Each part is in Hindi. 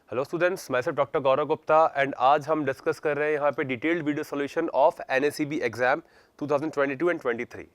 हेलो स्टूडेंट्स, मैं सिर्फ डॉक्टर गौरव गुप्ता एंड आज हम डिस्कस कर रहे हैं यहाँ पे detailed video solution of NACB exam 2022 and 23।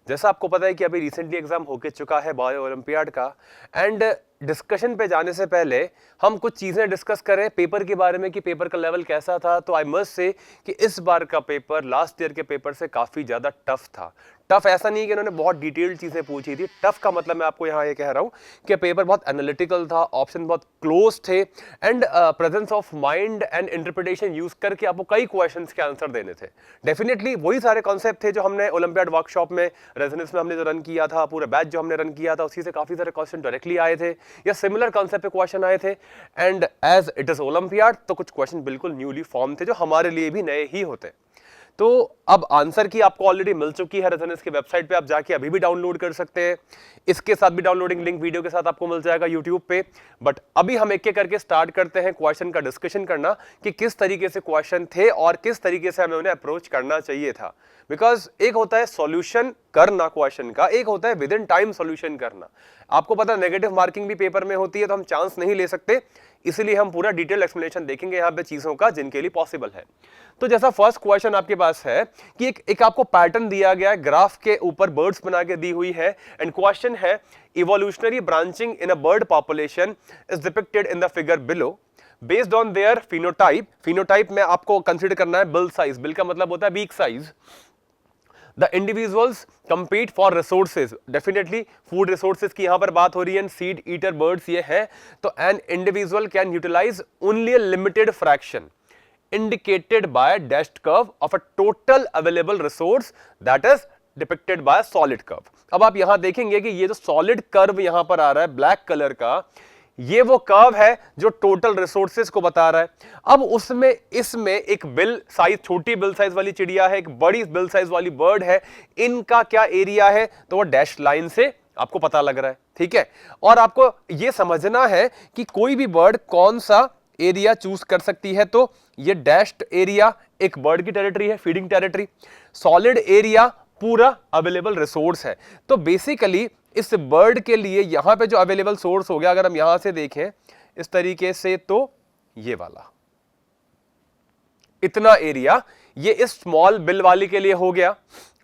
जैसा आपको पता है कि अभी रिसेंटली एग्जाम होके चुका है बायो ओलंपियाड का। एंड डिस्कशन पे जाने से पहले हम कुछ चीज़ें डिस्कस करें पेपर के बारे में कि पेपर का लेवल कैसा था। तो आई मस्ट से कि इस बार का पेपर लास्ट ईयर के पेपर से काफ़ी ज़्यादा टफ था। टफ ऐसा नहीं कि इन्होंने बहुत डिटेल्ड चीज़ें पूछी थी, टफ का मतलब मैं आपको यहाँ ये कह रहा हूँ कि पेपर बहुत एनालिटिकल था, ऑप्शन बहुत क्लोज थे and presence of mind and interpretation use करके आपको कई क्वेश्चंस के आंसर देने थे। डेफिनेटली वही सारे कॉन्सेप्ट थे जो हमने ओलंपियाड वर्कशॉप में रेजोनेंस में हमने जो रन किया था, पूरा बैच जो हमने रन किया था, उसी से काफ़ी सारे क्वेश्चन डायरेक्टली आए थे या सिमिलर कॉन्सेप्ट पे क्वेश्चन आए थे। And as it is olympiad तो कुछ क्वेश्चन बिल्कुल न्यूली फॉर्म थे जो हमारे लिए भी नए ही होते। तो अब आंसर की आपको ऑलरेडी मिल चुकी है रेजोनेंस की वेबसाइट पे, आप जाके अभी भी डाउनलोड कर सकते हैं। इसके साथ भी डाउनलोडिंग लिंक वीडियो के साथ आपको मिल जाएगा यूट्यूब पे। बट अभी हम एक एक करके स्टार्ट करते हैं क्वेश्चन का डिस्कशन करना कि किस तरीके से क्वेश्चन थे और किस तरीके से हमें उन्हें अप्रोच करना चाहिए था। बिकॉज एक होता है सॉल्यूशन करना क्वेश्चन का, एक होता है विद इन टाइम सॉल्यूशन करना। आपको पता है नेगेटिव मार्किंग भी पेपर में होती है, तो हम चांस नहीं ले सकते, इसलिए हम पूरा डिटेल एक्सप्लेनेशन देखेंगे यहाँ पे चीजों का जिनके लिए पॉसिबल है। तो जैसा फर्स्ट क्वेश्चन आपके पास है कि एक आपको पैटर्न दिया गया है, ग्राफ के ऊपर बर्ड्स बना के दी हुई है एंड क्वेश्चन है evolutionary branching in a bird population is depicted in the figure below based on their phenotype. Phenotype में आपको कंसीडर करना है बिल साइज, बिल का मतलब होता है beak size. The individuals compete for resources, definitely food resources की यहां पर बात हो रही है, seed eater birds ये है। तो an individual can utilize only a limited fraction indicated by dashed curve of a total available resource that is depicted by a solid curve। अब आप यहां देखेंगे कि ये जो solid curve यहां पर आ रहा है ब्लैक कलर का, ये वो कर्व है जो टोटल रिसोर्सेज को बता रहा है। अब उसमें इसमें एक बिल साइज, छोटी बिल साइज वाली चिड़िया है, एक बड़ी बिल साइज वाली बर्ड है, इनका क्या एरिया है तो वो डैश लाइन से आपको पता लग रहा है, ठीक है। और आपको यह समझना है कि कोई भी बर्ड कौन सा एरिया चूज कर सकती है। तो ये डैश्ड एरिया एक बर्ड की टेरिटरी है, फीडिंग टेरिटरी। सॉलिड एरिया पूरा अवेलेबल रिसोर्स है। तो बेसिकली इस बर्ड के लिए यहां पे जो अवेलेबल सोर्स हो गया, अगर हम यहां से देखें इस तरीके से, तो ये वाला इतना एरिया ये इस स्मॉल बिल वाली के लिए हो गया।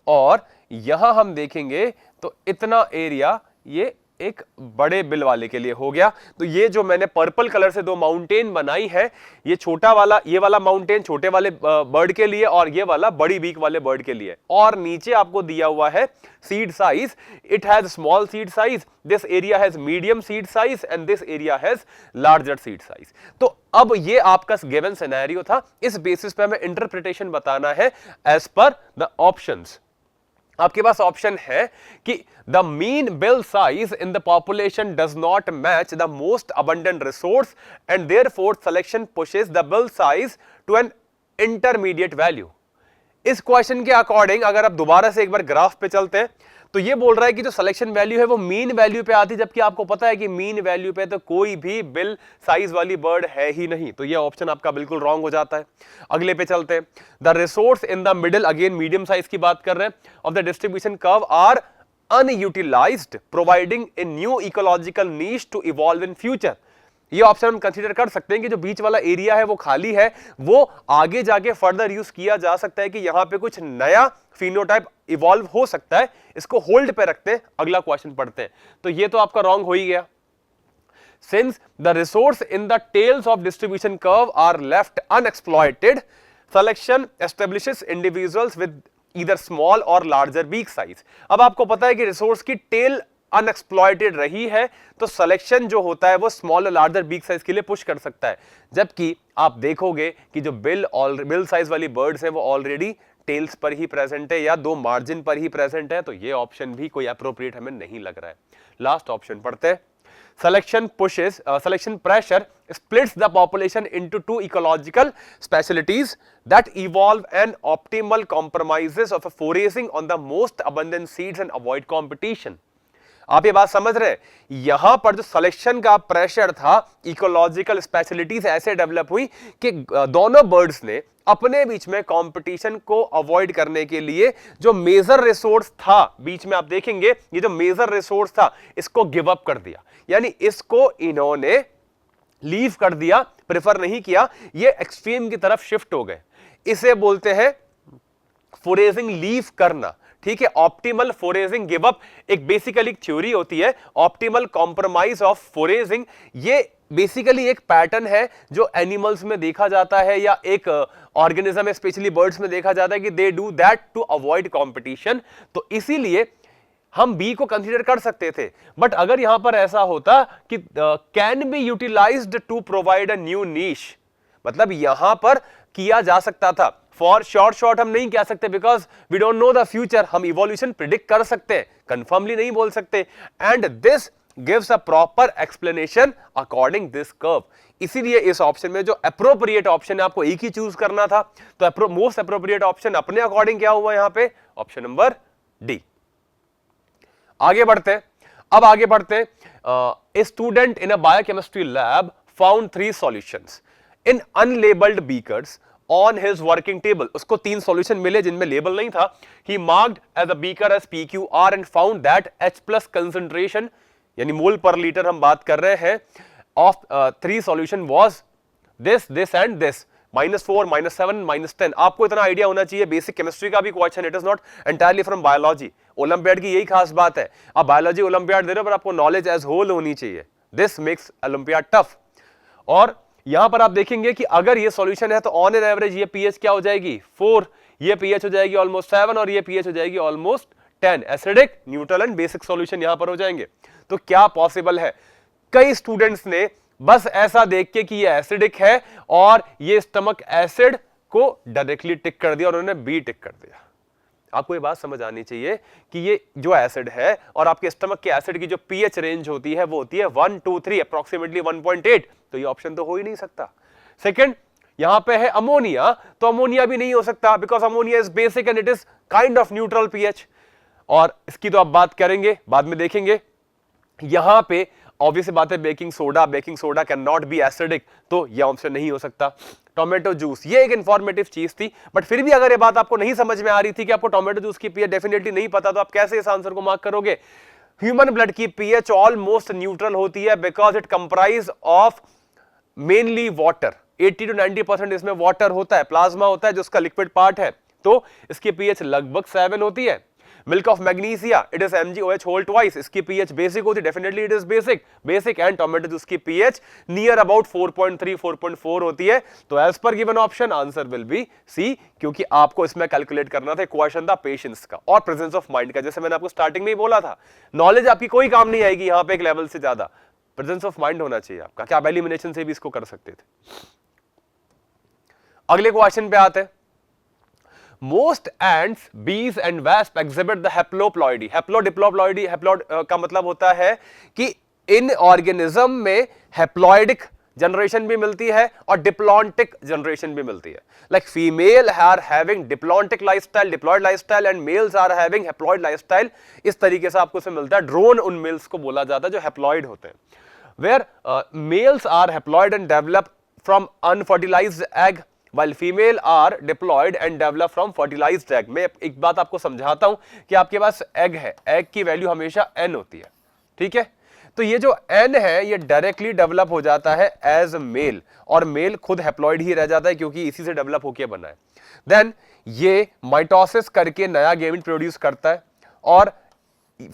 और यहां हम देखेंगे तो इतना एरिया ये एक बड़े बिल वाले के लिए हो गया। तो ये जो मैंने पर्पल कलर से दो माउंटेन बनाई है, ये छोटा वाला, ये वाला माउंटेन छोटे वाले बर्ड के लिए और ये वाला बड़ी बीक वाले बर्ड के लिए। और नीचे आपको दिया हुआ है seed size, it has small seed size, this area has medium seed size and this area has larger seed size. तो अब ये आपका गिवन सिनेरियो था, इस बेसिस पे हमें इंटरप्रिटेशन बताना है एज पर द ऑप्शंस। आपके पास ऑप्शन है कि the mean bill size in the population does not match the most abundant resource and therefore selection pushes the bill size to an intermediate value. इस क्वेश्चन के अकॉर्डिंग अगर आप दोबारा से एक बार ग्राफ पे चलते हैं तो ये बोल रहा है कि जो सिलेक्शन वैल्यू है वो मीन वैल्यू पे आती है, जबकि आपको पता है कि मीन वैल्यू पे तो कोई भी बिल साइज वाली बर्ड है ही नहीं। तो ये ऑप्शन आपका बिल्कुल रॉन्ग हो जाता है। अगले पे चलते हैं। The resource in the middle, again medium size की बात कर रहे हैं, of the distribution curve are unutilized providing a new ecological niche to evolve in future. ये ऑप्शन हम कंसीडर कर सकते हैं कि जो बीच वाला एरिया है वो खाली है, वो आगे जाके फर्दर यूज किया जा सकता है कि यहां पे कुछ नया फिनोटाइप इवॉल्व हो सकता है। इसको होल्ड पे रखते हैं, अगला क्वेश्चन पढ़ते हैं। तो ये तो आपका रॉन्ग हो ही गया। Since the resource in the tails of distribution curve are left unexploited, selection establishes individuals with either small or larger beak size. अब आपको पता है कि रिसोर्स की टेल अनएक्सप्लॉइटेड रही है तो सिलेक्शन जो होता है वो small or larger beak size के लिए पुश कर सकता है। जबकि आप देखोगे कि जो बिल साइज वाली बर्ड्स हैं वो ऑलरेडी टेल्स पर ही प्रेजेंट है या दो मार्जिन पर ही प्रेजेंट है। तो ये ऑप्शन भी कोई अप्रोप्रिएट हमें नहीं लग रहा है। लास्ट ऑप्शन पढ़ते हैं। selection pressure splits the population into two ecological specialties that evolve an optimal compromises of foraging on the most abundant seeds and avoid competition। आप ये बात समझ रहे हैं, यहां पर जो सिलेक्शन का प्रेशर था, इकोलॉजिकल स्पेशलिटीज ऐसे डेवलप हुई कि दोनों बर्ड्स ने अपने बीच में कंपटीशन को अवॉइड करने के लिए जो मेजर रिसोर्स था, बीच में आप देखेंगे ये जो मेजर रिसोर्स था इसको गिव अप कर दिया। यानी इसको इन्होंने लीव कर दिया, प्रेफर नहीं किया, ये एक्सट्रीम की तरफ शिफ्ट हो गए, इसे बोलते हैं फोरेजिंग, लीव करना। ठीक है, ऑप्टिमल फोरेजिंग गिव अप एक बेसिकली थ्योरी होती है, ऑप्टिमल कॉम्प्रोमाइज ऑफ फोरेजिंग। ये बेसिकली एक पैटर्न है जो एनिमल्स में देखा जाता है या एक ऑर्गेनिज्म में स्पेशली बर्ड्स में देखा जाता है कि they do that to avoid competition. तो इसीलिए हम बी को कंसीडर कर सकते थे, बट अगर यहां पर ऐसा होता कि can be utilized to provide a new niche, मतलब यहां पर किया जा सकता था। फॉर शॉर्ट हम नहीं कह सकते because we don't know the future, हम इवोल्यूशन प्रिडिक्ट कर सकते हैं, कंफर्मली नहीं बोल सकते। And this gives a proper explanation according this curve. इसीलिए इस ऑप्शन में जो अप्रोप्रिएट ऑप्शन है आपको एक ही चूज करना था, तो मोस्ट अप्रोप्रिएट ऑप्शन अपने अकॉर्डिंग क्या हुआ यहां पे, ऑप्शन नंबर डी। आगे बढ़ते हैं, अब आगे बढ़ते हैं। A student in a biochemistry lab found 3 solutions in unlabelled beakers on his working table. उसको 3 सॉल्यूशन मिले जिनमें लेबल नहीं था। He marked as a beaker as PQR and found that H+ concentration, यानी मोल पर लीटर हम बात कर रहे हैं, of 3 solution was this and this, -4, -7, -10। आपको इतना आइडिया होना चाहिए, बेसिक केमिस्ट्री का भी question, it is not entirely from biology. Olympiad की यही खास बात है, आप बायोलॉजी ओलंपियाड दे रहे हो पर आपको नॉलेज एज होल होनी चाहिए, दिस मेक्स ओलंपियाड टफ। और यहां पर आप देखेंगे कि अगर ये सॉल्यूशन है तो ऑन एन एवरेज ये पीएच क्या हो जाएगी 4, ये पीएच हो जाएगी ऑलमोस्ट 7 और ये पीएच हो जाएगी almost 10। Acidic, neutral and basic solution यहां पर हो जाएंगे। तो क्या पॉसिबल है, कई स्टूडेंट्स ने बस ऐसा देख के कि ये एसिडिक है और ये स्टमक एसिड को डायरेक्टली टिक कर दिया और उन्होंने बी टिक कर दिया। आपको ये बात समझ आनी चाहिए कि ये जो एसिड है और आपके स्टमक के एसिड की जो पीएच रेंज होती है वो होती है 1 2 3 अप्रोक्सीमेटली 1.8, तो ये ऑप्शन तो हो ही नहीं सकता। सेकंड, यहां पे है अमोनिया, तो अमोनिया भी नहीं हो सकता because ammonia is basic and it is kind of neutral pH, और इसकी तो आप बात करेंगे, बाद में देखेंगे। यहां पे ऑब्वियस बात है baking soda can not be acidic, तो यह ऑप्शन नहीं हो सकता। टोमेटो जूस, ये एक इंफॉर्मेटिव चीज थी, बट फिर भी अगर ये बात आपको नहीं समझ में आ रही थी कि आपको टोमेटो जूस की पीएच डेफिनेटली नहीं पता, तो आप कैसे इस आंसर को मार्क करोगे। ह्यूमन ब्लड की पीएच ऑलमोस्ट न्यूट्रल होती है because it comprise of mainly water, 80 to 90% इसमें वाटर होता है, प्लाज्मा होता है जो उसका लिक्विड पार्ट है, तो इसकी पीएच लगभग 7 होती है। Milk of magnesia, it is MgOH whole twice, इसकी पीएच बेसिक होती है, definitely it is basic and tomato juice की पीएच नियर अबाउट 4.3 4.4 होती है। तो as per given option answer will be C, क्योंकि आपको इसमें कैलकुलेट करना था, क्वेश्चन था पेशेंस का और प्रेजेंस ऑफ माइंड का। जैसे मैंने आपको स्टार्टिंग में ही बोला था, नॉलेज आपकी कोई काम नहीं आएगी यहां पे एक लेवल से ज्यादा, प्रेजेंस ऑफ माइंड होना चाहिए आपका, क्या आप एलिमिनेशन से भी इसको कर सकते थे। अगले क्वेश्चन पे आते हैं। Most ants, bees and wasp exhibit the haploploidy. Haplodiploidy, haploid का मतलब होता है कि इन ऑर्गेनिज्म में हैप्लॉइडिक जनरेशन भी मिलती है और डिप्लॉन्टिक जनरेशन भी मिलती है। Like female are having diplontic lifestyle, diploid lifestyle, and males are having haploid lifestyle. इस तरीके से आपको इसमें मिलता है। ड्रोन उन मेल्स को बोला जाता है जो हैप्लॉइड होते हैं, where males are haploid and develop from unfertilized egg while female are diploid and develop from fertilized egg। मैं एक बात आपको समझाता हूं कि आपके पास एग है, एग की वैल्यू हमेशा n होती है, ठीक है। तो ये जो n है ये डायरेक्टली डेवलप हो जाता है एज मेल, और मेल खुद हैप्लॉइड ही रह जाता है क्योंकि इसी से डेवलप होके बना है। देन ये माइटोसिस करके नया गैमीट प्रोड्यूस करता है, और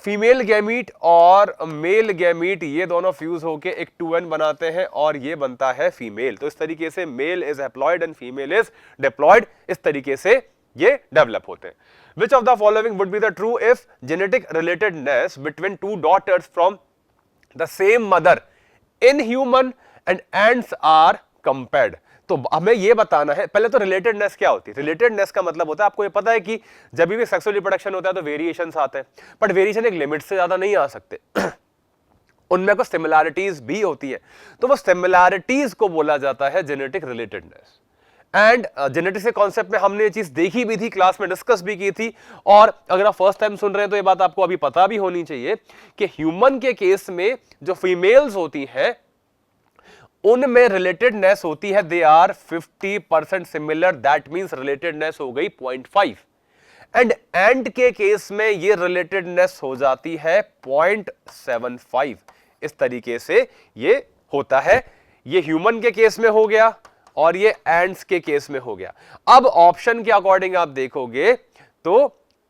फीमेल गैमीट और मेल गैमीट ये दोनों फ्यूज होके एक 2n बनाते हैं और ये बनता है फीमेल। तो इस तरीके से male is haploid and female is diploid, इस तरीके से ये डेवलप होते हैं। Which of the following would be the true if genetic relatedness between 2 daughters from the same mother in human and ants are compared. तो हमें यह बताना है, पहले तो रिलेटेडनेस क्या होती है। रिलेटेडनेस का मतलब होता है, आपको ये पता है कि जब भी सेक्सुअल रिप्रोडक्शन होता है तो वेरिएशंस आते हैं, बट वेरिएशन एक लिमिट से ज्यादा नहीं आ सकते उनमें कुछ सिमिलैरिटीज भी होती है, तो वो सिमिलैरिटीज को बोला जाता है जेनेटिक रिलेटेडनेस। एंड जेनेटिक्स के कॉन्सेप्ट में हमने ये चीज देखी भी थी, क्लास में डिस्कस भी की थी, और अगर आप फर्स्ट टाइम सुन रहे हैं तो ये बात आपको अभी पता भी होनी चाहिए कि ह्यूमन के केस में जो फीमेल्स होती हैं उनमें रिलेटेडनेस होती है, they are 50% similar, that means relatedness हो गई 0.5। एंड एंड के केस में ये रिलेटेडनेस हो जाती है 0.75। इस तरीके से ये होता है। ये ह्यूमन के केस में हो गया और ये एंड्स के केस में हो गया। अब ऑप्शन के अकॉर्डिंग आप देखोगे तो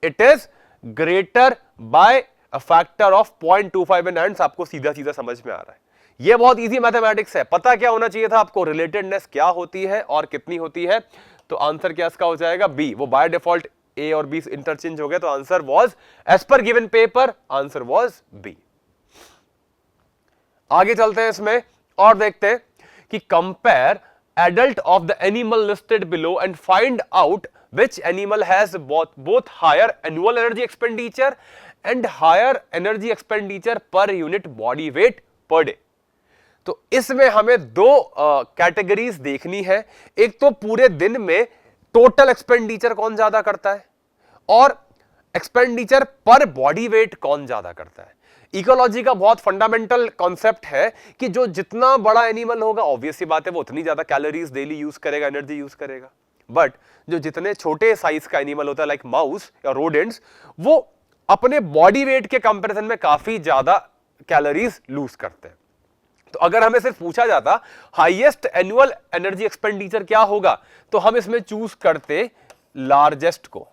it is greater by a factor of 0.25 in ends. आपको सीधा सीधा समझ में आ रहा है, ये बहुत इजी मैथमेटिक्स है। पता क्या होना चाहिए था आपको, रिलेटेडनेस क्या होती है और कितनी होती है। तो आंसर क्या इसका हो जाएगा बी। वो बाय डिफॉल्ट ए और बी इंटरचेंज हो गया, तो answer was as per given paper, answer was B. आगे चलते हैं इसमें और देखते हैं कि compare adult of the animal listed below and find out which animal has both higher annual energy expenditure and higher energy expenditure per unit body weight per day। तो इसमें हमें दो कैटेगरीज देखनी है। एक तो पूरे दिन में टोटल एक्सपेंडिचर कौन ज्यादा करता है और एक्सपेंडिचर पर बॉडी वेट कौन ज्यादा करता है। इकोलॉजी का बहुत फंडामेंटल कॉन्सेप्ट है कि जो जितना बड़ा एनिमल होगा, ऑब्वियस सी बात है, वो उतनी ज्यादा कैलोरीज डेली यूज करेगा, एनर्जी यूज करेगा। बट जो जितने छोटे साइज का एनिमल होता है लाइक माउस या रोडेंट्स, वो अपने बॉडी वेट के कंपैरिजन में काफी ज्यादा कैलोरीज लूज करते हैं। तो अगर हमें सिर्फ पूछा जाता हाईएस्ट एनुअल एनर्जी एक्सपेंडिचर क्या होगा, तो हम इसमें चूज करते लार्जेस्ट को।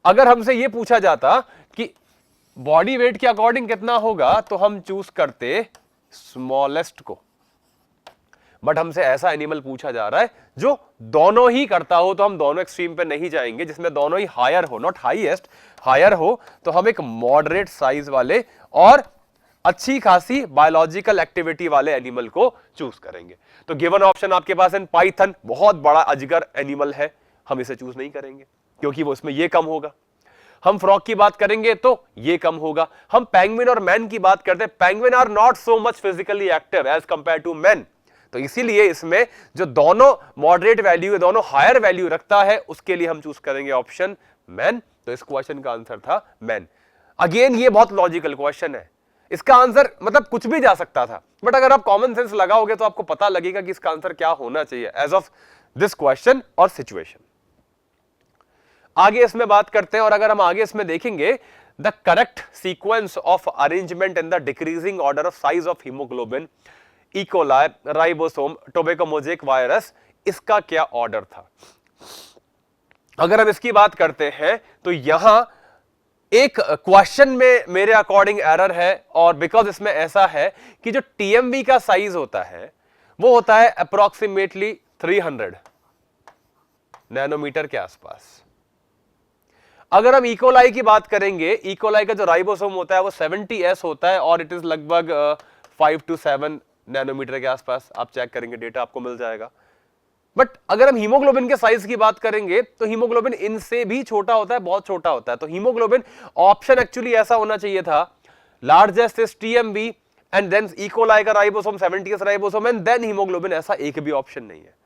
अगर हमसे यह पूछा जाता कि बॉडी वेट के अकॉर्डिंग कितना होगा, तो हम चूज करते स्मॉलेस्ट को। बट हमसे ऐसा एनिमल पूछा जा रहा है जो दोनों ही करता हो, तो हम दोनों एक्सट्रीम पे नहीं जाएंगे, जिसमें दोनों ही हायर हो, नॉट हाईएस्ट, हायर हो। तो हम एक मॉडरेट साइज वाले और अच्छी खासी बायोलॉजिकल एक्टिविटी वाले एनिमल को चूज करेंगे। तो गिवन ऑप्शन आपके पास है पाइथन, बहुत बड़ा अजगर एनिमल है, हम इसे चूज नहीं करेंगे क्योंकि वो इसमें ये कम होगा। हम फ्रॉग की बात करेंगे तो ये कम होगा। हम पेंगुइन और मैन की बात करते हैं, penguin are not so much physically active as compare to man. तो इसीलिए इसमें जो दोनों मॉडरेट वैल्यू है, दोनों हायर वैल्यू रखता है, उसके लिए हम चूज करेंगे ऑप्शन मैन। तो इस क्वेश्चन का आंसर था मैन। अगेन ये बहुत लॉजिकल क्वेश्चन है, इसका आंसर मतलब कुछ भी जा सकता था, बट अगर आप कॉमन सेंस लगाओगे तो आपको पता लगेगा कि इसका आंसर क्या होना चाहिए एज ऑफ दिस क्वेश्चन और सिचुएशन। आगे इसमें बात करते हैं, और अगर हम आगे इसमें देखेंगे the correct sequence of arrangement in the decreasing order of size of haemoglobin, E coli, ribosome, tobacco mosaic virus, इसका क्या ऑर्डर था। अगर हम इसकी बात करते हैं तो यहां एक क्वेश्चन में मेरे अकॉर्डिंग एरर है, और बिकॉज इसमें ऐसा है कि जो टीएमवी का साइज होता है वो होता है अप्रोक्सीमेटली 300 नैनोमीटर के आसपास। अगर हम इकोलाई की बात करेंगे, इकोलाई का जो राइबोसोम होता है वो 70S होता है और इट इज लगभग 5 to 7 नैनोमीटर के आसपास। आप चेक करेंगे डेटा आपको मिल जाएगा। बट अगर हम हीमोग्लोबिन के साइज की बात करेंगे तो हीमोग्लोबिन इनसे भी छोटा होता है, बहुत छोटा होता है। तो हीमोग्लोबिन ऑप्शन एक्चुअली ऐसा होना चाहिए था, largest is TMV and then E coli का ribosome 70S ribosome and then haemoglobin. ऐसा एक भी ऑप्शन नहीं है।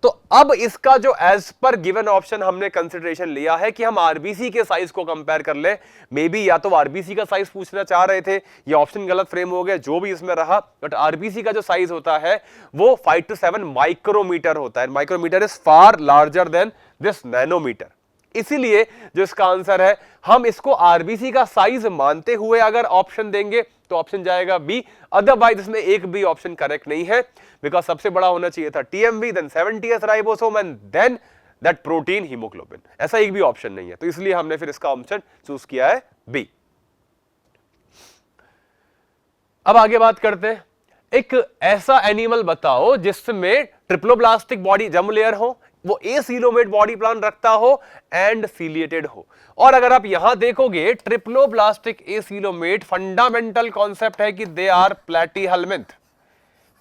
तो अब इसका जो एज पर गिवन ऑप्शन हमने कंसिडरेशन लिया है कि हम आरबीसी के साइज को कंपेयर कर ले। मे बी या तो आरबीसी का साइज पूछना चाह रहे थे, ये ऑप्शन गलत फ्रेम हो गया, जो भी इसमें रहा। बट आरबीसी का जो साइज होता है वो 5 to 7 माइक्रोमीटर होता है। Micrometre is far larger than this nanometre. इसीलिए जो इसका आंसर है, हम इसको आरबीसी का साइज मानते हुए अगर ऑप्शन देंगे तो ऑप्शन जाएगा बी। अदरवाइज इसमें एक भी ऑप्शन करेक्ट नहीं है, बिकॉज सबसे बड़ा होना चाहिए था TMV, then 70S ribosome and then that protein haemoglobin. ऐसा एक भी ऑप्शन नहीं है, तो इसलिए हमने फिर इसका ऑप्शन चूज किया है बी। अब आगे बात करते हैं, एक ऐसा एनिमल बताओ जिसमें ट्रिप्लोब्लास्टिक बॉडी जर्म लेयर हो, वो एसीलोमेट बॉडी प्लान रखता हो एंड सीलिएटेड हो। और अगर आप यहां देखोगे ट्रिप्लोब्लास्टिक एसीलोमेट, फंडामेंटल कॉन्सेप्ट है कि दे आर प्लैटीहेलमिंथ।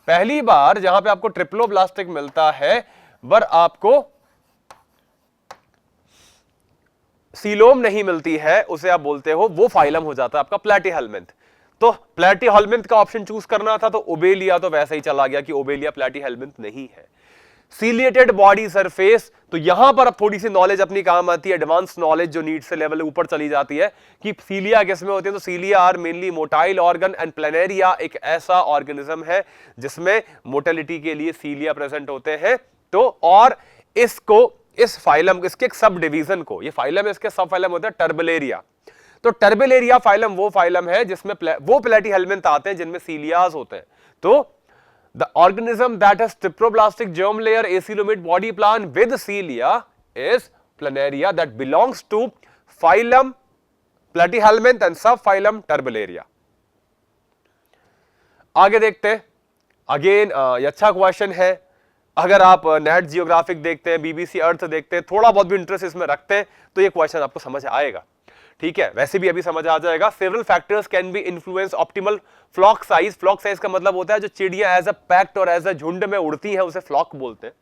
पहली बार जहां पे आपको ट्रिप्लोब्लास्टिक मिलता है पर आपको सीलोम नहीं मिलती है, उसे आप बोलते हो वो फाइलम हो जाता है आपका प्लैटीहेलमिंथ। तो प्लैटीहेलमिंथ का ऑप्शन चूज करना था, तो ओबेलिया तो वैसे ही चला गया कि ओबेलिया प्लैटीहेलमिंथ नहीं है। सीलिएटेड बॉडी सरफेस, तो यहां पर अब थोड़ी सी नॉलेज अपनी काम आती है, एडवांस नॉलेज जो नीड से लेवल ऊपर चली जाती है कि सीलिया किसमें होती है। तो cilia are mainly motile organ and planaria एक ऐसा ऑर्गेनिज्म है जिसमें मोटिलिटी के लिए सीलिया प्रेजेंट होते हैं। तो और इसको, इस फाइलम, इसके एक सब डिवीजन को, ये फाइलम है, इसके सब फाइलम होता है टर्बेलेरिया। तो टर्बेलेरिया फाइलम वो फाइलम है जिसमें वो प्लैटीहेलमिंथ आते हैं जिनमें सीलियाज होते हैं। तो The organism that has triploblastic germ layer acoelomate body plan with cilia is planaria that belongs to phylum Platyhelminth and subphylum Turbellaria. आगे देखते हैं, अगेन ये अच्छा क्वेश्चन है। अगर आप नेट जियोग्राफिक देखते हैं, बीबीसी अर्थ देखते हैं, थोड़ा बहुत भी इंटरेस्ट इसमें रखते हैं तो ये क्वेश्चन आपको समझ आएगा। ठीक है, वैसे भी अभी समझ आ जाएगा। Several factors can be influence optimal flock size. Flock size का मतलब होता है जो चिड़िया एज अ पैक्ट और एज अ झुंड में उड़ती है उसे फ्लॉक बोलते हैं।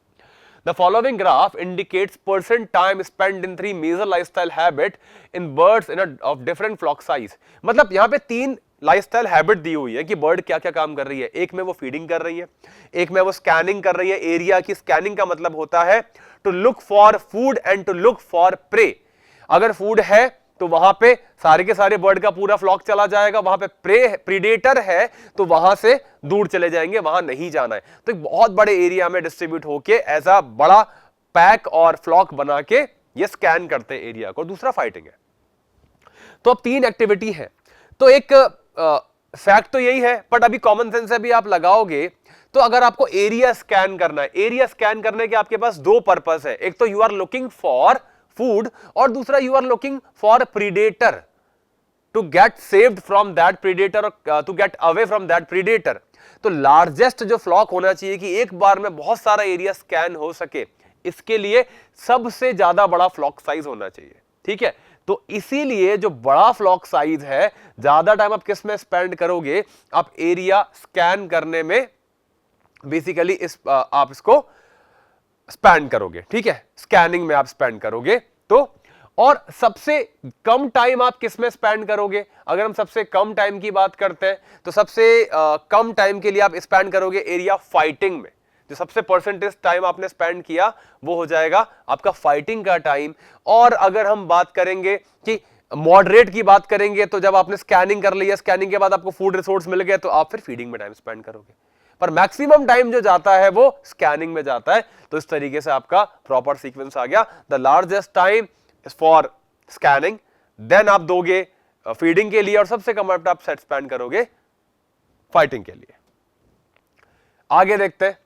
The following graph indicates percent time spent in 3 major lifestyle habit in birds of different flock size. मतलब यहाँ पे 3 लाइफस्टाइल हैबिट दी हुई है कि बर्ड क्या क्या काम कर रही है। एक में वो फीडिंग कर रही है, एक में वो स्कैनिंग कर रही है एरिया की। स्कैनिंग का मतलब होता है to look for food and to look for prey. अगर फूड है तो वहां पे सारे के सारे बर्ड का पूरा फ्लॉक चला जाएगा, वहां पे प्रीडेटर है तो वहां से दूर चले जाएंगे, वहां नहीं जाना है। तो एक बहुत बड़े एरिया में डिस्ट्रीब्यूट होके ऐसा बड़ा पैक और फ्लॉक बना के ये स्कैन करते हैं एरिया को। दूसरा फाइटिंग है। तो अब 3 एक्टिविटी है। तो एक फैक्ट तो यही है, बट अभी कॉमन सेंस से भी आप लगाओगे तो अगर आपको एरिया स्कैन करना है, एरिया स्कैन करने के आपके पास 2 पर्पस है। एक तो you are looking for food और दूसरा you are looking for predator to get saved from that predator और to get away from that predator. तो लार्जेस्ट जो फ्लॉक होना चाहिए कि एक बार में बहुत सारा एरिया स्कैन हो सके, इसके लिए सबसे ज्यादा बड़ा फ्लॉक साइज होना चाहिए। ठीक है, तो इसीलिए जो बड़ा फ्लॉक साइज है, ज्यादा टाइम आप किस में स्पेंड करोगे, आप एरिया स्कैन करने में बेसिकली आप इसको स्पेंड करोगे। ठीक है, स्कैनिंग में आप स्पेंड करोगे। तो और सबसे कम टाइम आप किस में स्पेंड करोगे? अगर हम सबसे कम टाइम की बात करते हैं तो सबसे कम टाइम के लिए आप स्पेंड करोगे एरिया फाइटिंग में। जो सबसे परसेंटेज टाइम आपने स्पेंड किया वो हो जाएगा आपका फाइटिंग का टाइम। और अगर हम बात करेंगे कि मॉडरेट की बात करेंगे तो जब आपने स्कैनिंग कर लिया, स्कैनिंग के बाद आपको फूड रिसोर्स मिल गए तो आप फिर फीडिंग में टाइम स्पेंड करोगे। पर मैक्सिमम टाइम जो जाता है वो स्कैनिंग में जाता है। तो इस तरीके से आपका प्रॉपर सीक्वेंस आ गया। The largest time is for scanning, then आप दोगे फीडिंग के लिए और सबसे कम आप सेट स्पेंड करोगे फाइटिंग के लिए। आगे देखते हैं,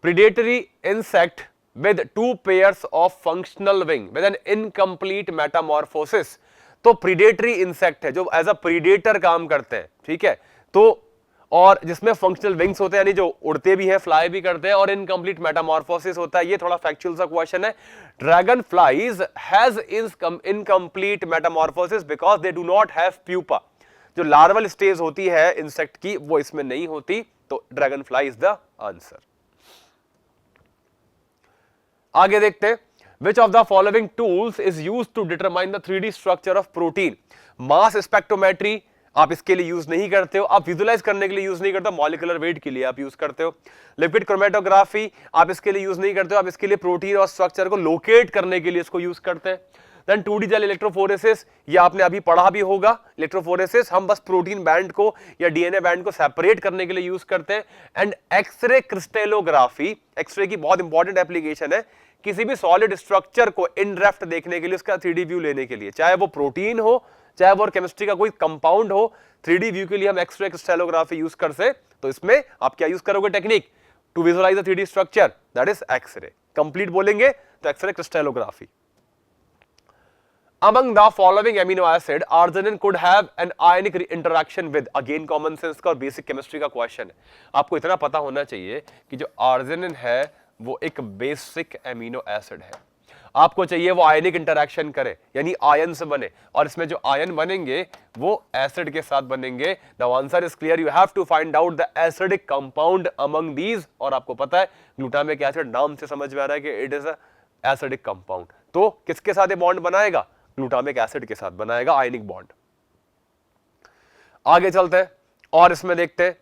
predatory insect with 2 pairs of functional wing with N incomplete Metamorphosis. तो प्रीडेटरी इंसेक्ट है जो एज अ प्रीडेटर काम करते हैं। ठीक है, तो और जिसमें फंक्शनल विंग्स होते हैं, यानी जो उड़ते भी हैं, फ्लाई भी करते हैं, और इनकम्प्लीट मेटामॉर्फोसिस होता है। ये थोड़ा फैक्चुअल सा क्वेश्चन है। Dragon flies has incomplete Metamorphosis because they do not have pupa. जो लार्वल स्टेज होती है इंसेक्ट की वो इसमें नहीं होती, तो dragon fly is the answer. आगे देखते हैं, which of the following tools is used to determine the 3D structure of protein? Mass spectrometry आप इसके लिए यूज नहीं करते हो, आप विजुलाइज करने के लिए यूज नहीं करते हो, मॉलिक्यूलर वेट के लिए आप यूज करते हो। लिपिड क्रोमेटोग्राफी आप इसके लिए यूज नहीं करते हो, आप इसके लिए प्रोटीन और स्ट्रक्चर को लोकेट करने के लिए इसको यूज करते हैं। देन 2D जेल इलेक्ट्रोफोरेसिस, ये आपने अभी पढ़ा भी होगा। इलेक्ट्रोफोरेसिस हम बस प्रोटीन बैंड को या डीएनए बैंड को सेपरेट करने के लिए यूज करते हैं। एंड एक्सरे क्रिस्टेलोग्राफी, एक्सरे की बहुत इंपॉर्टेंट एप्लीकेशन है किसी भी सॉलिड स्ट्रक्चर को इनड्रेफ्ट देखने के लिए, उसका 3D व्यू लेने के लिए, चाहे वो प्रोटीन हो चाहे वो केमिस्ट्री का कोई कंपाउंड हो, 3D व्यू के लिए हम एक्सरे क्रिस्टेलोग्राफी यूज करते हैं। तो इसमें आप क्या यूज करोगे technique to visualise the 3D structure, that is X-ray. Complete बोलेंगे तो X-ray crystallography. Among the following amino acid, arginine could have an ionic interaction with, again common sense का और बेसिक केमिस्ट्री का क्वेश्चन है। आपको इतना पता होना चाहिए कि जो आर्जिनिन है वो एक बेसिक एमिनो एसिड है। आपको चाहिए वो आयनिक इंटरैक्शन करे, यानी आयन से बने, और इसमें जो आयन बनेंगे वो एसिड के साथ बनेंगे। The answer is clear, you have to find out the acidic compound among these. और आपको पता है ग्लूटामिक एसिड नाम से समझ में आ रहा है कि it is a acidic compound. तो किसके साथ ये बॉन्ड बनाएगा? ग्लूटामिक एसिड के साथ बनाएगा आयनिक बॉन्ड। आगे चलते हैं और इसमें देखते हैं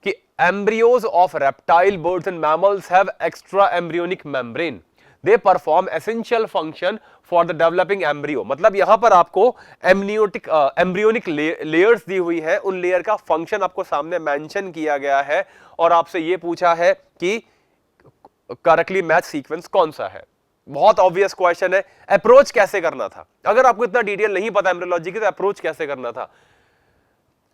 कि embryos of reptile birds and mammals have extra embryonic membrane, they perform essential function for the developing embryo. मतलब यहां पर आपको एम्ब्रियोनिक लेयर्स दी हुई है, उन लेयर का फंक्शन आपको सामने मेंशन किया गया है और आपसे यह पूछा है कि करेक्टली मैच सीक्वेंस कौन सा है। बहुत ऑब्वियस क्वेश्चन है। अप्रोच कैसे करना था? अगर आपको इतना डिटेल नहीं पता एम्ब्रियोलॉजी की तो अप्रोच कैसे करना था?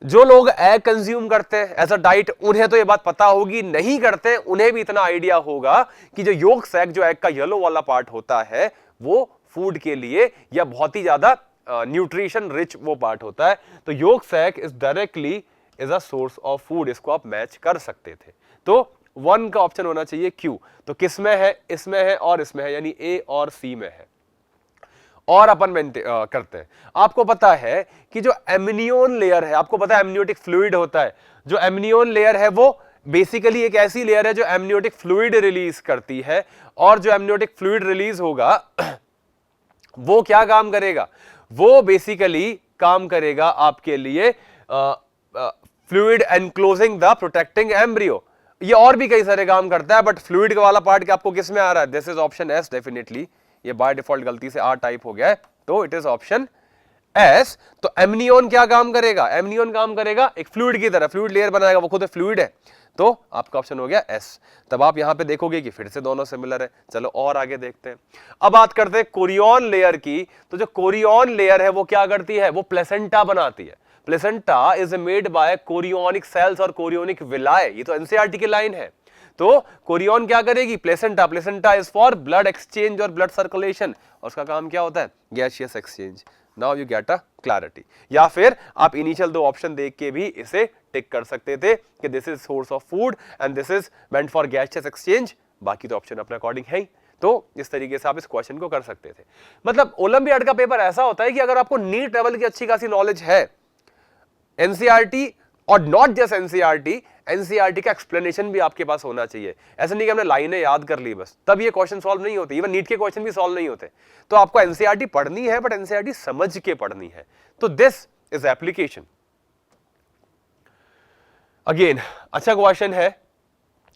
जो लोग एग कंज्यूम करते हैं एज अ डाइट, उन्हें तो ये बात पता होगी, नहीं करते उन्हें भी इतना आइडिया होगा कि जो योक सैक, जो एग का येलो वाला पार्ट होता है, वो फूड के लिए या बहुत ही ज्यादा न्यूट्रिशन रिच वो पार्ट होता है। तो yolk sac is directly is a source of food, इसको आप मैच कर सकते थे। तो 1 का ऑप्शन होना चाहिए क्यू। तो किस में है? इसमें है और इसमें है, यानी ए और सी में है। और अपन करते हैं, आपको पता है कि जो एमनियोन लेयर है, आपको पता है एमनियोटिक फ्लूइड होता है, जो एमनियोन लेयर है वो बेसिकली एक ऐसी लेयर है जो एमनियोटिक फ्लूइड रिलीज करती है। और जो एमनियोटिक फ्लूइड रिलीज होगा वो क्या काम करेगा? वो बेसिकली काम करेगा आपके लिए fluid enclosing the protecting embryo. ये और भी कई सारे काम करता है, बट फ्लूइड वाला पार्ट आपको किस में आ रहा है? This is option S definitely. ये बाय डिफॉल्ट गलती से आर टाइप हो गया है, तो इट इज ऑप्शन एस। तो एमनियोन क्या काम करेगा? एमनियोन काम करेगा एक फ्लूइड की तरह, फ्लूइड लेयर बनाएगा, वो खुद फ्लूइड है। तो आपका ऑप्शन हो गया एस। तब आप यहां पे देखोगे कि फिर से दोनों सिमिलर है। चलो और आगे देखते हैं। अब बात करते हैं कोरियन लेयर की। तो जो कोरियन लेयर है वो क्या करती है? वो प्लेसेंटा बनाती है। Placenta is made by chorionic cells और कोरियोनिक विलाय। ये तो एनसीईआरटी की लाइन है। तो कोरियन क्या करेगी? Placenta. Placenta is for blood exchange और ब्लड सर्कुलेशन, और उसका काम क्या होता है? Gaseous exchange. Now you get a clarity. या फिर आप इनिशियल 2 ऑप्शन देख के भी इसे टिक कर सकते थे कि this is source of food and this is meant for gaseous exchange. बाकी तो ऑप्शन अपने अकॉर्डिंग है ही। तो इस तरीके से आप इस क्वेश्चन को कर सकते थे। मतलब ओलंपियाड का पेपर ऐसा होता है कि अगर आपको नीट लेवल की अच्छी खासी नॉलेज है, एनसीईआरटी और नॉट जस्ट एनसीईआरटी, एनसीईआरटी का एक्सप्लेनेशन भी आपके पास होना चाहिए। ऐसा नहीं कि हमने लाइनें याद कर ली बस, तब ये क्वेश्चन सॉल्व नहीं होते। इवन नीट के क्वेश्चन भी सॉल्व नहीं होते। तो आपको एनसीईआरटी पढ़नी है, बट एनसीईआरटी समझ के पढ़नी है। तो दिस इज एप्लीकेशन। अगेन अच्छा क्वेश्चन है।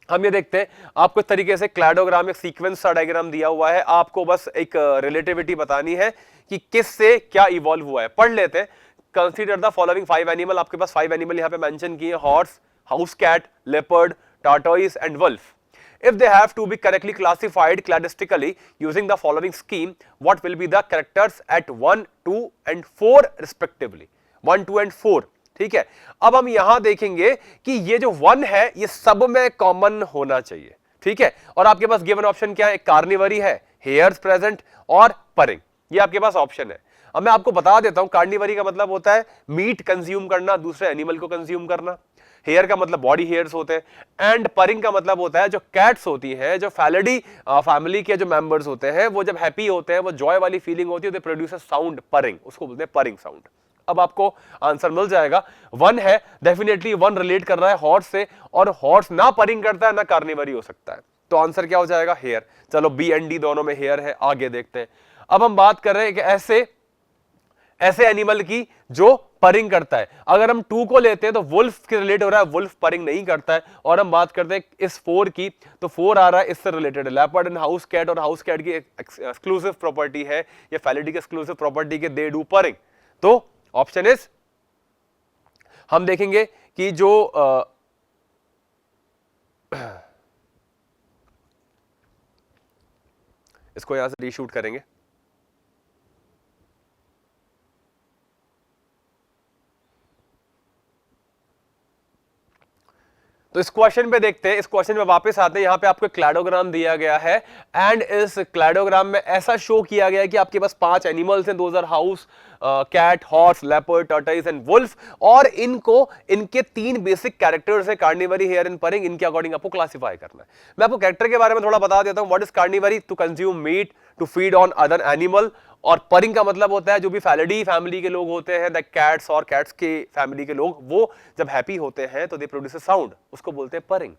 हम ये देखते हैं, आपको इस तरीके से क्लैडोग्राम, एक सीक्वेंस सा डायग्राम दिया हुआ है। आपको बस एक रिलेटिविटी बतानी है कि किस से क्या इवॉल्व हुआ है। पढ़ लेते हैं। Consider the following 5 animal. आपके पास 5 एनिमल यहां पे मेंशन किए: horse, house cat, leopard, tortoise and wolf. If they have to be correctly classified cladistically using the following scheme, what will be the characters at 1, 2 and 4 respectively? 1, 2 and 4। ठीक है। अब हम यहां देखेंगे कि ये जो 1 है ये सब में कॉमन होना चाहिए। ठीक है। और आपके पास गिवन ऑप्शन क्या है? कार्निवरी है, हेयर्स प्रेजेंट और परिंग। ये आपके पास ऑप्शन है। अब मैं आपको बता देता हूं, कार्निवरी का मतलब होता है मीट कंज्यूम करना, दूसरे एनिमल को कंज्यूम करना। हेयर का मतलब बॉडी हेयर्स होते हैं। एंड परिंग का मतलब होता है जो कैट्स होती हैं, जो फैलिडी फैमिली के जो मेंबर्स होते हैं, वो जब हैप्पी होते हैं, वो जॉय वाली फीलिंग होती है, they produce a sound, purring, उसको बोलते हैं परिंग साउंड। अब आपको आंसर मिल जाएगा। 1 है, डेफिनेटली 1 रिलेट कर रहा है हॉर्स से, और हॉर्स ना परिंग करता है ना कार्निवरी हो सकता है। तो आंसर क्या हो जाएगा? हेयर। चलो बी एंड डी दोनों में हेयर है। आगे देखते हैं। अब हम बात कर रहे हैं कि ऐसे एनिमल की जो परिंग करता है। अगर हम 2 को लेते हैं तो वुल्फ के रिलेट हो रहा है, वुल्फ परिंग नहीं करता है। और हम बात करते हैं इस 4 की, तो 4 आ रहा है इससे रिलेटेड है, लेपर्ड एंड हाउस कैट। और हाउस कैट की एक्सक्लूसिव प्रॉपर्टी है, ये फैलिडी की एक्सक्लूसिव प्रॉपर्टी के दे डू परिंग। तो ऑप्शन इज, हम देखेंगे कि जो इसको यहां से रीशूट करेंगे। तो इस क्वेश्चन पे देखते हैं, इस क्वेश्चन में वापस आते हैं। यहां पे आपको क्लैडोग्राम दिया गया है एंड इस क्लैडोग्राम में ऐसा शो किया गया है कि आपके पास 5 एनिमल्स हैं, those are house cat, horse, leopard, tortoise and wolf. और इनको, इनके 3 बेसिक कैरेक्टर्स है, कार्निवरी, हेयर एंड परिंग। इनके अकॉर्डिंग आपको क्लासिफाई करना है। मैं आपको कैरेक्टर के बारे में थोड़ा बता देता हूं। What is carnivory? To consume meat, to feed on other animal. और परिंग का मतलब होता है जो भी फैलिडी फैमिली के लोग होते हैं, द कैट्स और कैट्स के फैमिली के लोग, वो जब हैप्पी होते हैं तो दे प्रोड्यूस अ साउंड, उसको बोलते हैं परिंग।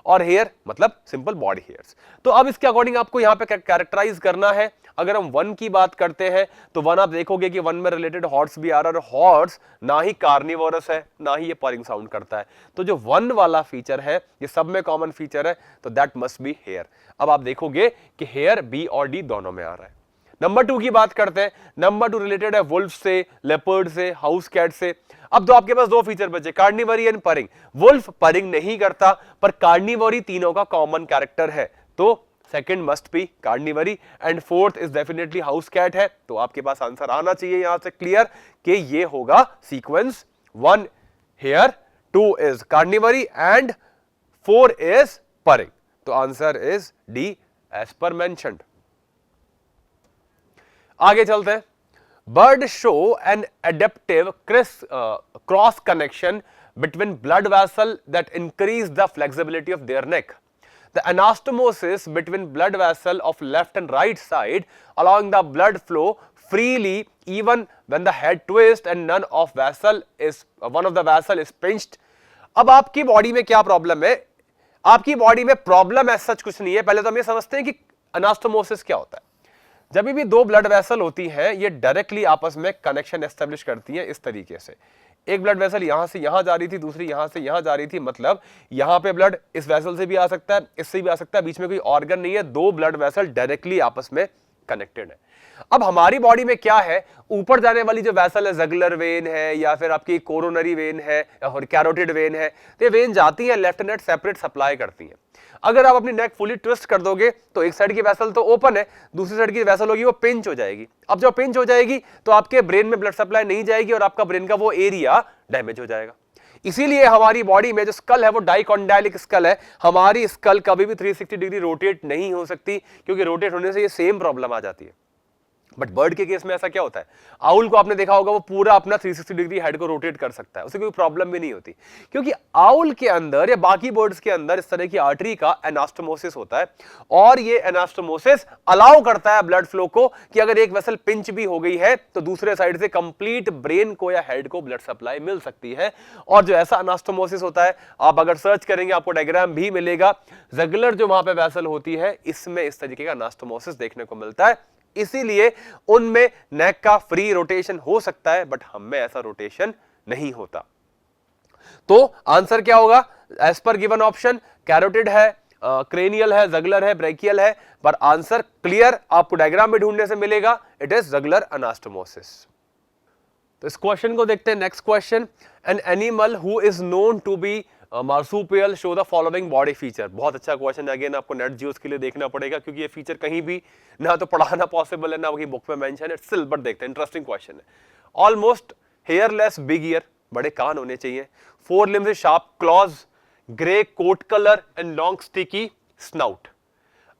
और हेयर मतलब सिंपल बॉडी हेयर्स। तो अब इसके अकॉर्डिंग आपको यहां पे कैरेक्टराइज करना है। अगर हम 1 की बात करते हैं तो 1 आप देखोगे कि 1 में रिलेटेड हॉर्स भी आ रहा है, और हॉर्स ना ही कार्निवोरस है ना ही ये परिंग साउंड करता है। तो जो 1 वाला फीचर है ये सब में कॉमन फीचर है, तो दैट मस्ट बी हेयर। अब आप देखोगे कि हेयर बी और डी दोनों में आ रहा है। नंबर 2 की बात करते हैं। नंबर 2 रिलेटेड है वुल्फ से, लेपर्ड से, हाउस कैट से। अब तो आपके पास 2 फीचर बचे, कार्निवरी एंड परिंग। वुल्फ परिंग नहीं करता, पर कार्निवरी तीनों का कॉमन कैरेक्टर है। तो second must be carnivory and 4th is definitely house cat है। तो आपके पास आंसर आना चाहिए यहां से क्लियर कि ये होगा sequence 1 hair, 2 is carnivory and 4 is pairing. तो answer is D as per mentioned. आगे चलते हैं। Bird show an adaptive cross connection between blood vessel that increase the flexibility of their neck. The anastomosis between blood vessel of left and right side allowing the blood flow freely even when the head twist and one of the vessel is pinched. अब आपकी बॉडी में क्या प्रॉब्लम है? आपकी बॉडी में प्रॉब्लम ऐसा कुछ नहीं है। पहले तो हम ये समझते हैं कि अनास्टोमोसिस क्या होता है। जब भी दो ब्लड वेसल होती हैं, ये डायरेक्टली आपस में कनेक्शन एस्टेब्लिश करती हैं इस तरीके से। एक ब्लड वेसल यहां से यहां जा रही थी, दूसरी यहां से यहां जा रही थी, मतलब यहां पे ब्लड इस वेसल से भी आ सकता है, इससे भी आ सकता है, बीच में कोई ऑर्गन नहीं है, दो ब्लड वेसल डायरेक्टली आपस में कनेक्टेड है। अब हमारी बॉडी में क्या है, ऊपर जाने वाली जो वेसल है, जगुलर वेन है या फिर आपकी कोरोनरी वेन है और कैरोटिड वेन है, तो ये वेन जाती है left and right separate supply करती हैं। अगर आप अपनी नेक फुली ट्विस्ट कर दोगे तो एक साइड की वेसल तो ओपन है, दूसरी साइड की वेसल होगी वो पिंच हो जाएगी। अब जब पिंच हो जाएगी तो आपके ब्रेन में ब्लड सप्लाई नहीं जाएगी और आपका ब्रेन का वो एरिया डैमेज हो जाएगा। इसीलिए हमारी बॉडी में जो स्कल है वो डाइकॉन्डाइलिक स्कल है। हमारी स्कल कभी भी 360 डिग्री रोटेट नहीं हो सकती, क्योंकि रोटेट होने से ये सेम प्रॉब्लम आ जाती है। बट बर्ड के केस में ऐसा क्या होता है, आउल को आपने देखा होगा वो पूरा अपना 360 डिग्री हेड को रोटेट कर सकता है, उसे कोई प्रॉब्लम भी नहीं होती, क्योंकि आउल के अंदर या बाकी बर्ड्स के अंदर इस तरह की आर्टरी का एनास्टोमोसिस होता है और ये एनास्टोमोसिस अलाउ करता है ब्लड फ्लो को कि अगर एक वेसल पिंच भी हो गई है तो दूसरे साइड से कंप्लीट ब्रेन को या हेड को ब्लड सप्लाई मिल सकती है। और जो ऐसा एनास्टोमोसिस होता है, आप अगर सर्च करेंगे आपको डायग्राम भी मिलेगा, रेगुलर जो वहां पे वेसल होती है इसमें इस तरीके का एनास्टोमोसिस देखने को मिलता है। इसीलिए उनमें नेक का फ्री रोटेशन हो सकता है, बट हम में ऐसा रोटेशन नहीं होता। तो आंसर क्या होगा as per given option? Carotid है, क्रेनियल है, जगुलर है, ब्रेकियल है, पर आंसर क्लियर आपको डायग्राम में ढूंढने से मिलेगा, इट इज जगुलर एनास्टोमोसिस। तो इस क्वेश्चन को देखते हैं। Next question, an animal who is known to be marsupial show the following body feature. बहुत अच्छा क्वेश्चन है, अगेन आपको नेट जियो के लिए देखना पड़ेगा, क्योंकि ये फीचर कहीं भी ना तो पढ़ाना पॉसिबल है ना वही बुक में मेंशन है। स्टिल बट देखते हैं, इंटरेस्टिंग क्वेश्चन है। ऑलमोस्ट हेयरलेस बिग ईयर, बड़े कान होने चाहिए, 4 limbs sharp claws, grey coat colour and long sticky snout.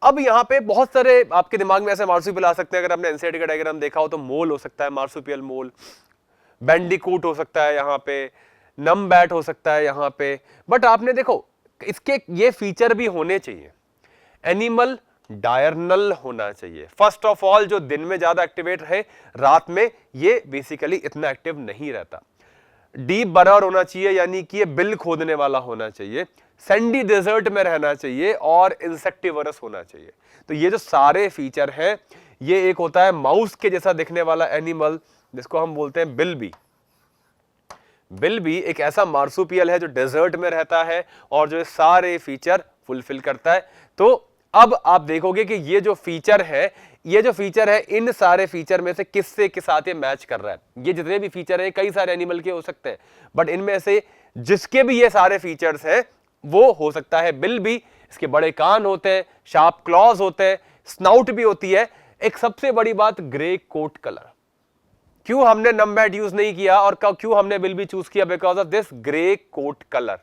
अब यहाँ पे बहुत सारे आपके दिमाग में ऐसे मार्सुपियल आ सकते हैं। अगर आपने एनसीईआरटी का डायग्राम देखा हो तो मोल हो सकता है, मार्सुपियल मोल, बैंडिकूट हो सकता है, यहाँ पे नम बैट हो सकता है यहाँ पे। बट आपने देखो इसके ये फीचर भी होने चाहिए, एनिमल डायर्नल होना चाहिए। फर्स्ट ऑफ ऑल जो दिन में ज्यादा एक्टिवेट है, रात में ये बेसिकली इतना एक्टिव नहीं रहता। डीप बरर होना चाहिए, यानी कि ये बिल खोदने वाला होना चाहिए, सैंडी डेजर्ट में रहना चाहिए और इंसेक्टिवरस होना चाहिए। तो ये जो सारे फीचर हैं, ये एक होता है माउस के जैसा दिखने वाला एनिमल जिसको हम बोलते हैं बिल्बी। बिल्बी एक ऐसा मार्सुपियल है जो डेजर्ट में रहता है और जो सारे फीचर फुलफिल करता है। तो अब आप देखोगे कि ये जो फीचर है इन सारे फीचर में से किससे के साथ ये मैच कर रहा है। ये जितने भी फीचर हैं कई सारे एनिमल के हो सकते हैं, बट इनमें से जिसके भी ये सारे फीचर्स हैं वो हो सकता है बिल्बी। इसके बड़े कान होते हैं, शार्प क्लॉज होते हैं, स्नाउट भी होती है। एक सबसे बड़ी बात, ग्रे कोट कलर। क्यों हमने नमबैट यूज नहीं किया और क्यों हमने बिल्बी चूज किया? Because of this grey coat colour.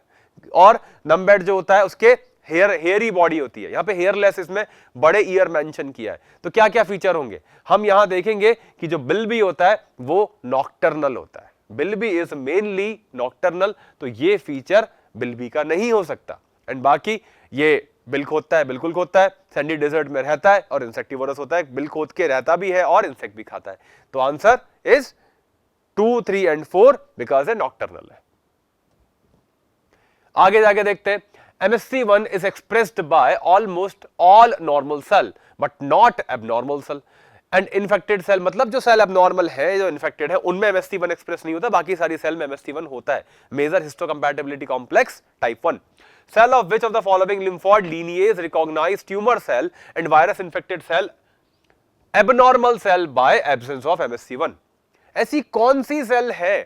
और नमबैट जो होता है उसके हेयरी बॉडी होती है, यहां पे हेयरलेस इसमें बड़े ईयर मेंशन किया है। तो क्या क्या फीचर होंगे हम यहां देखेंगे कि जो बिल्बी होता है वो नॉक्टर्नल होता है। बिल्बी इज मेनली नॉक्टर्नल, तो ये फीचर बिल्बी का नहीं हो सकता। एंड बाकी ये बिल खोदता है, बिल्कुल खोदता है, सैंडी डेजर्ट में रहता है और इंसेक्टिवोरस होता है, बिल खोद के रहता भी है और इंसेक्ट भी खाता है। तो answer is 2, 3 and 4 because A nocturnal है। आगे जाके देखते हैं। MSC1 is expressed by almost all normal cell but not abnormal cell and infected cell। मतलब जो सेल abnormal है, जो infected है, उनमें MSC1 एक्सप्रेस नहीं होता, बाकी सारी सेल में MSC1 होता है। Major histocompatibility complex type 1। Cell of which of the following lymphoid lineage recognize tumor cell and virus infected cell abnormal cell by absence of MSC1। ऐसी कौन सी सेल है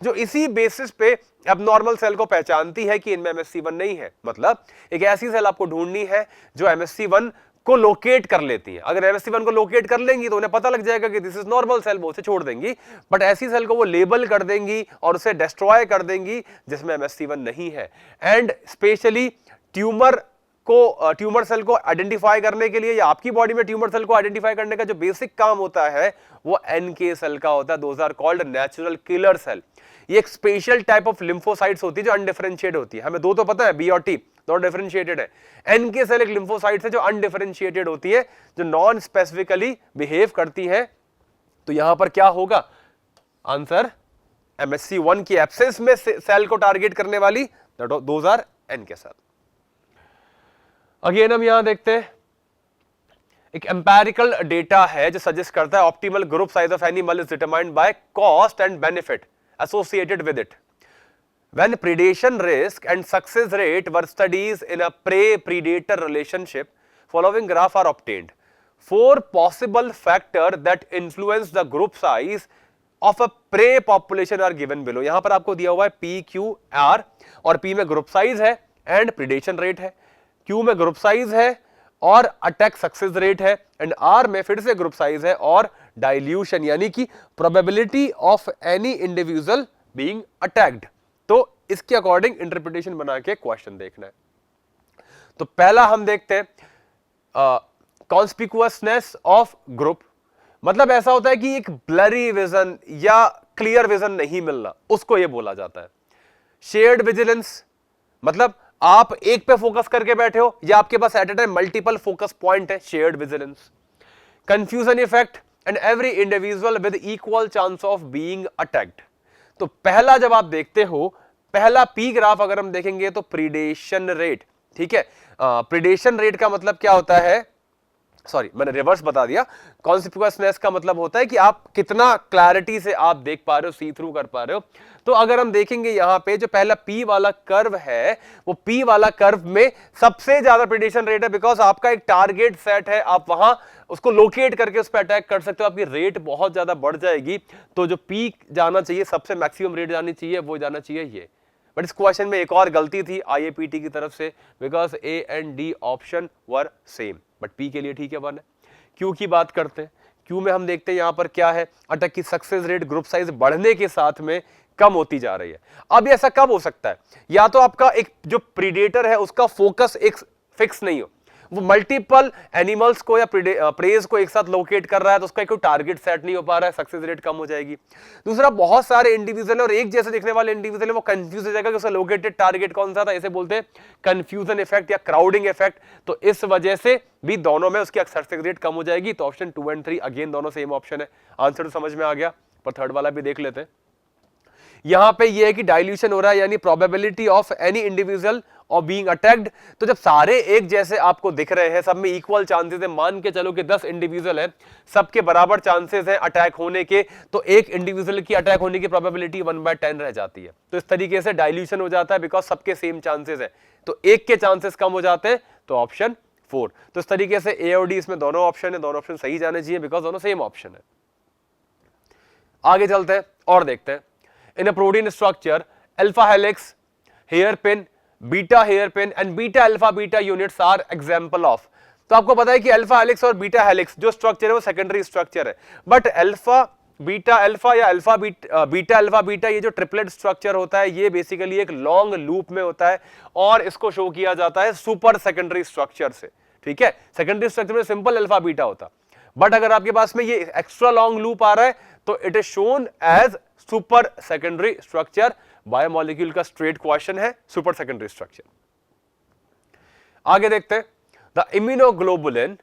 जो इसी बेसिस पे एबनॉर्मल सेल को पहचानती है कि इनमें MSC1 नहीं है? मतलब एक ऐसी सेल आपको ढूंढनी है जो MSC1 को लोकेट कर लेती हैं। अगर MSC1 को लोकेट कर लेंगी तो उन्हें पता लग जाएगा कि दिस इज नॉर्मल सेल, वो उसे छोड़ देंगी। बट ऐसी सेल को वो लेबल कर देंगी और उसे डिस्ट्रॉय कर देंगी जिसमें MSC1 नहीं है। एंड स्पेशली ट्यूमर सेल को आइडेंटिफाई करने के लिए या आपकी बॉडी में ट्यूमर सेल को आइडेंटिफाई करने का जो बेसिक काम होता है वो NK सेल का होता है। Those are called natural killer cell. ये एक स्पेशल टाइप ऑफ लिम्फोसाइट्स होती है जो अनडिफरेंशिएट होती है। हमें दो तो पता है, B और T दोनों डिफरेंशिएटेड है। NK सेल एक लिम्फोसाइट्स है जो अनडिफरेंशिएटेड होती है, जो नॉन स्पेसिफिकली बिहेव करती है। तो यहां पर क्या होगा आंसर, MSC1 की एब्सेंस में सेल को टारगेट करने वाली those are NK cell. Again हम यहां देखते हैं एक एम्पेरिकल डेटा है जो सजेस्ट करता है optimal group size of animal is determined by cost and benefit associated with it. When predation risk and success rate were studies in a prey-predator relationship, following graph are obtained. 4 possible factors that influence the group size of a prey population are given below. यहां पर आपको दिया हुआ है P, Q, R और P में ग्रुप साइज है एंड प्रिडेशन रेट है, Q में ग्रुप साइज है और अटैक सक्सेस रेट है एंड R में फिर से ग्रुप साइज है और डाइल्यूशन यानी कि probability of any individual being attacked. तो इसके अकॉर्डिंग इंटरप्रिटेशन बना के क्वेश्चन देखना है। तो पहला हम देखते हैं कॉन्स्पिकुअसनेस ऑफ ग्रुप। मतलब ऐसा होता है कि एक ब्लरी विजन या क्लियर विजन नहीं मिलना, उसको यह बोला जाता है। शेयर्ड विजिलेंस, मतलब आप एक पे फोकस करके बैठे हो या आपके पास at a time multiple focus point है, shared vigilance. Confusion effect and every individual with equal chance of being attacked. तो पहला जब आप देखते हो, पहला P ग्राफ अगर हम देखेंगे तो प्रीडेशन रेट, ठीक है। प्रीडेशन रेट का मतलब क्या होता है, सॉरी मैंने रिवर्स बता दिया। कॉन्स्पिकुअसनेस का मतलब होता है कि आप कितना क्लैरिटी से आप देख पा रहे हो, सी थ्रू कर पा रहे हो। तो अगर हम देखेंगे यहां पे जो पहला P वाला कर्व है, वो P वाला कर्व में सबसे ज्यादा प्रीडेशन रेट है, बिकॉज आपका एक टारगेट सेट है, आप वहां उसको लोकेट करके उस पर अटैक कर सकते हो। आपकी रेट बहुत ज्यादा बढ़ जाएगी। तो जो P जाना चाहिए, सबसे मैक्सिमम रेट जानी चाहिए, वो जाना चाहिए ये। बट इस क्वेश्चन में एक और गलती थी IAPT की तरफ से, because A and D option were same, but P के लिए ठीक है 1 है। Q की बात करते हैं। Q में हम देखते हैं यहां पर क्या है, अटैक की सक्सेस रेट ग्रुप साइज बढ़ने के साथ में कम होती जा रही है। अब ऐसा कब हो सकता है, या तो आपका एक जो प्रीडेटर है उसका फोकस एक फिक्स नहीं हो, वो मल्टीपल एनिमल्स को या प्रेज को एक साथ लोकेट कर रहा है, तो उसका कोई टारगेट सेट नहीं हो पा रहा है, सक्सेस रेट कम हो जाएगी। दूसरा, बहुत सारे इंडिविजुअल और एक जैसे दिखने वाले इंडिविजुअल है, वो कंफ्यूज हो जाएगा कि उसका लोकेटेड टारगेट कौन सा था। इसे बोलते हैं कंफ्यूजन इफेक्ट या क्राउडिंग इफेक्ट। तो इस वजह से भी दोनों में उसकी सक्सेस रेट कम हो जाएगी। तो ऑप्शन 2 और 3 अगेन दोनों सेम ऑप्शन है। आंसर तो समझ में आ गया, पर थर्ड वाला भी देख लेते हैं। यहां पे ये है कि डाइल्यूशन हो रहा है, यानी प्रोबेबिलिटी ऑफ एनी इंडिविजुअल और बीइंग अटैक्ड। तो जब सारे एक जैसे आपको दिख रहे हैं, सब में इक्वल चांसेस है, मान के चलो कि 10 इंडिविजुअल है, सबके बराबर चांसेस है अटैक होने के, तो एक इंडिविजुअल की अटैक होने की प्रोबेबिलिटी 1/10 रह जाती है। तो इस तरीके से डाइल्यूशन हो जाता है, बिकॉज सबके सेम चांसेस है, तो एक के चांसेस कम हो जाते हैं। तो ऑप्शन 4। तो इस तरीके से A और D इसमें दोनों ऑप्शन है, दोनों ऑप्शन सही जाने चाहिए, बिकॉज दोनों सेम ऑप्शन है। आगे चलते हैं और देखते हैं। In a protein structure, alpha helix, hairpin, beta hairpin and beta alpha beta units are example of। तो आपको पता है कि अल्फा हेलिक्स और बीटा हेलिक्स जो स्ट्रक्चर है वो सेकेंडरी स्ट्रक्चर है, बट अल्फा बीटा अल्फा या अल्फा बीटा अल्फा बीटा ये जो ट्रिपलेट स्ट्रक्चर होता है, ये बेसिकली एक लॉन्ग लूप में होता है और इसको शो किया जाता है सुपर सेकेंडरी स्ट्रक्चर से। ठीक है, सेकेंडरी स्ट्रक्चर में सिंपल अल्फा बीटा होता, बट अगर आपके पास में ये एक्स्ट्रा लॉन्ग लूप आ रहा है तो it is shown as super secondary structure. Biomolecule का स्ट्रेट क्वेश्चन है, सुपर सेकेंडरी स्ट्रक्चर। आगे देखते हैं। The immunoglobulin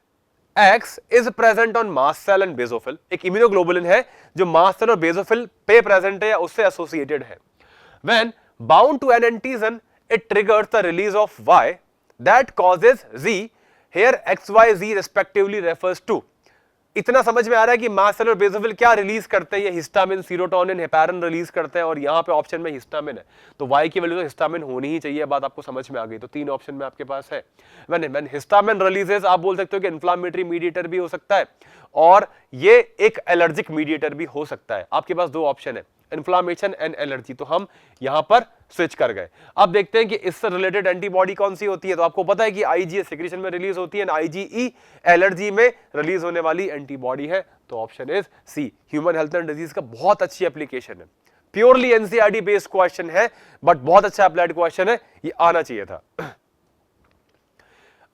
X is present on mast cell and basophil. एक इम्यूनोग्लोबुलिन है जो मास्ट सेल और बेसोफिल पे प्रेजेंट है या उससे एसोसिएटेड है। When bound to an antigen, it triggers the release of Y that causes Z. Here XYZ respectively refers to। इतना समझ में आ रहा है कि मास्ट सेल और बेसोफिल क्या रिलीज करते हैं, ये हिस्टामिन, सीरोटोनिन, हेपारिन रिलीज करते हैं, और यहाँ पे ऑप्शन में हिस्टामिन है, तो Y की वैल्यू तो हिस्टामिन होनी ही चाहिए। बात आपको समझ में आ गई। तो 3 ऑप्शन में आपके पास है। व्हेन हिस्टामिन रिलीजेस, आप बोल सकते हो कि इन्फ्लामेटरी मीडिएटर भी हो सकता है और ये एक एलर्जिक मीडिएटर भी हो सकता है। आपके पास 2 ऑप्शन है, इन्फ्लामेशन एंड एलर्जी। तो हम यहां पर स्विच कर गए। अब देखते हैं कि इससे रिलेटेड एंटीबॉडी कौन सी होती है। तो आपको पता है कि आईजीए सिक्रीशन में रिलीज होती है, आईजीई एलर्जी में रिलीज होने वाली एंटीबॉडी है। तो option is C, human health and disease का बहुत अच्छी एप्लीकेशन है, प्योरली एनसीईआरटी बेस्ड क्वेश्चन है, बट बहुत अच्छा अप्लाइड क्वेश्चन है, ये आना चाहिए था।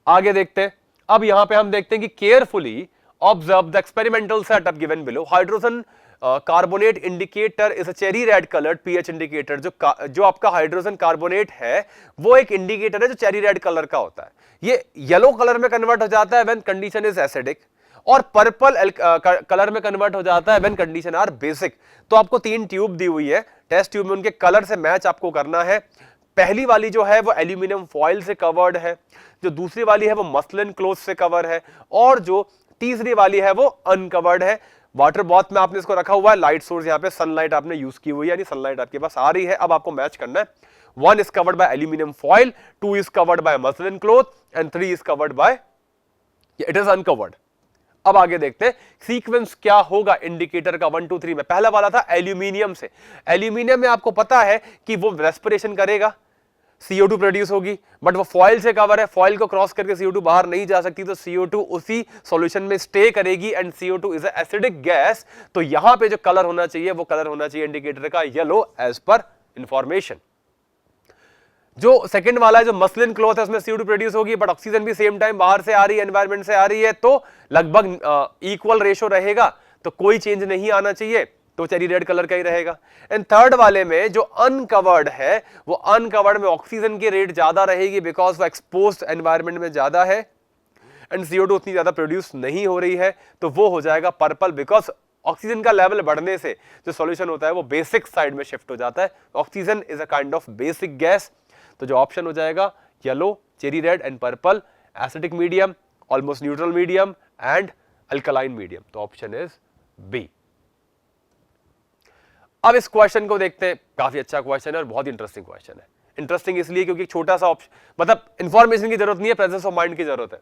आगे देखते हैं। अब यहां पे हम देखते हैं कि carefully observe the experimental setup given below. Hydrogen carbonate indicator is a cherry red coloured pH indicator. जो आपका हाइड्रोजन कार्बोनेट है वो एक इंडिकेटर है जो चेरी रेड कलर का होता है। ये येलो कलर में कन्वर्ट हो जाता है व्हेन कंडीशन इज एसिडिक, और पर्पल कलर में कन्वर्ट हो जाता है व्हेन कंडीशन आर बेसिक। तो आपको 3 ट्यूब दी हुई है, टेस्ट ट्यूब में उनके कलर से मैच आपको करना है। पहली वाली जो है वो एल्यूमिनियम फॉइल से कवर्ड है, जो दूसरी वाली है वो मसलिन क्लोथ से कवर है, और जो तीसरी वाली है वो अनकवर्ड है। वाटर बॉथ में आपने इसको रखा हुआ है, लाइट सोर्स यहाँ पे सनलाइट आपने यूज की हुई है, यानी सनलाइट आपके पास आ रही है। अब आपको मैच करना है, 1 is covered by aluminum foil, 2 is covered by muslin cloth and 3 is covered by it is uncovered। अब आगे देखते हैं सीक्वेंस क्या होगा इंडिकेटर का 1 2 3 में। पहला वाला था एल्यूमिनियम से। एल्यूमिनियम में आपको पता है कि वो रेस्पिरेशन करेगा, CO2 प्रोड्यूस होगी, बट वो फॉइल से कवर है, फॉइल को क्रॉस करके CO2 बाहर नहीं जा सकती, तो CO2 उसी सॉल्यूशन में स्टे करेगी and CO2 is acidic gas. तो यहां पे जो कलर होना चाहिए वो कलर होना चाहिए इंडिकेटर का येलो एज पर इंफॉर्मेशन। जो सेकंड वाला है जो मसलिन क्लॉथ है उसमें CO2 प्रोड्यूस होगी, बट ऑक्सीजन भी सेम टाइम बाहर से आ रही है, एनवायरमेंट से आ रही है, तो लगभग इक्वल रेशो रहेगा, तो कोई चेंज नहीं आना चाहिए, तो चेरी रेड कलर का ही रहेगा। एंड थर्ड वाले में जो अनकवर्ड है, वो अनकवर्ड में ऑक्सीजन की रेट ज्यादा रहेगी बिकॉज वो एक्सपोज्ड एनवायरमेंट में ज्यादा है एंड CO2 उतनी ज्यादा प्रोड्यूस नहीं हो रही है, तो वो हो जाएगा पर्पल, बिकॉज ऑक्सीजन का लेवल बढ़ने से जो सॉल्यूशन होता है वो बेसिक साइड में शिफ्ट हो जाता है। Oxygen is a kind of basic gas. तो जो ऑप्शन हो जाएगा yellow, cherry red and purple, acidic medium, almost neutral medium and alkaline medium. तो ऑप्शन इज बी। अब इस क्वेश्चन को देखते हैं, काफी अच्छा क्वेश्चन है और बहुत इंटरेस्टिंग क्वेश्चन है। इंटरेस्टिंग इसलिए क्योंकि छोटा सा ऑप्शन, मतलब इंफॉर्मेशन की जरूरत नहीं है, प्रेजेंस ऑफ माइंड की जरूरत है।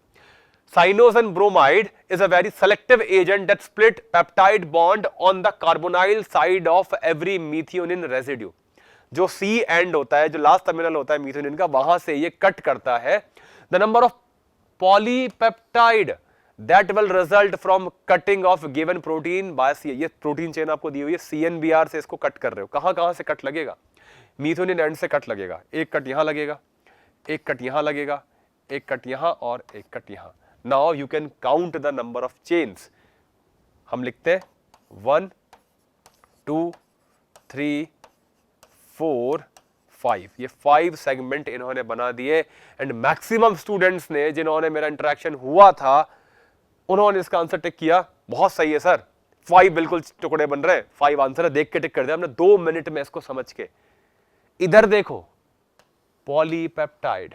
Cyanogen bromide is a very selective agent that split peptide bond on the carbonyl side of every methionine residue। जो C एंड होता है, जो लास्ट टर्मिनल होता है मीथेनिन का, वहां से ये कट करता है the number of polypeptide that will result from cutting of given protein bye C। ये प्रोटीन चेन आपको दी हुई है, CNBR से इसको कट कर रहे हो। कहां से कट लगेगा? मीथेनिन एंड से कट लगेगा। एक कट यहां लगेगा, एक कट यहां लगेगा, एक कट यहां और एक कट यहां। Now you can count the number of chains. हम लिखते हैं 1 2 3 4 5। ये 5 सेगमेंट इन्होंने बना दिए एंड मैक्सिमम स्टूडेंट्स ने जिन्होंने मेरा इंटरेक्शन हुआ था उन्होंने इसका आंसर टिक किया। बहुत सही है सर, 5 बिल्कुल टुकड़े बन रहे हैं, 5 आंसर है, देख के टिक कर दिया हमने 2 मिनट में इसको समझ के। इधर देखो, polypeptide,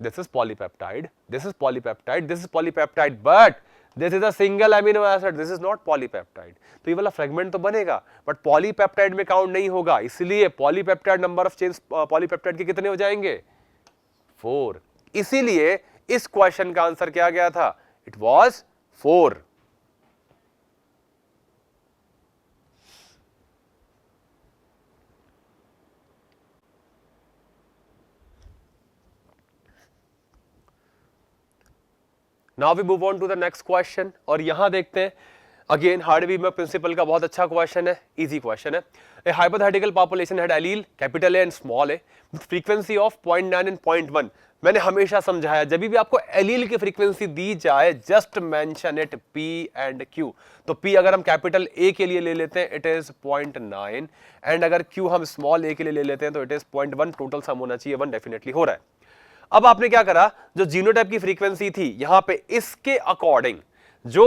this is polypeptide, this is polypeptide, this is polypeptide, but this is a single amino acid, this is not polypeptide। तो ये वाला फ्रेगमेंट तो बनेगा बट पॉलीपेप्टाइड में काउंट नहीं होगा, इसलिए polypeptide number of chains polypeptide के कितने हो जाएंगे? 4। इसीलिए इस क्वेश्चन का आंसर क्या गया था? It was 4। Now we move on to the next question और यहां देखते हैं अगेन हार्डवीमर प्रिंसिपल का बहुत अच्छा क्वेश्चन है, इजी क्वेश्चन है। ए hypothetical population had allele capital A and small A with frequency of 0.9 and 0.1। मैंने हमेशा समझाया जब भी आपको एलील की फ्रीक्वेंसी दी जाए just mention it P and Q। तो P अगर हम कैपिटल A के लिए ले लेते हैं इट इज 0.9 एंड अगर Q हम स्मॉल a के लिए ले लेते हैं तो इट इज 0.1। टोटल सम होना चाहिए 1, डेफिनेटली हो रहा है। अब आपने क्या करा, जो जीनोटाइप की फ्रीक्वेंसी थी यहां पे इसके अकॉर्डिंग जो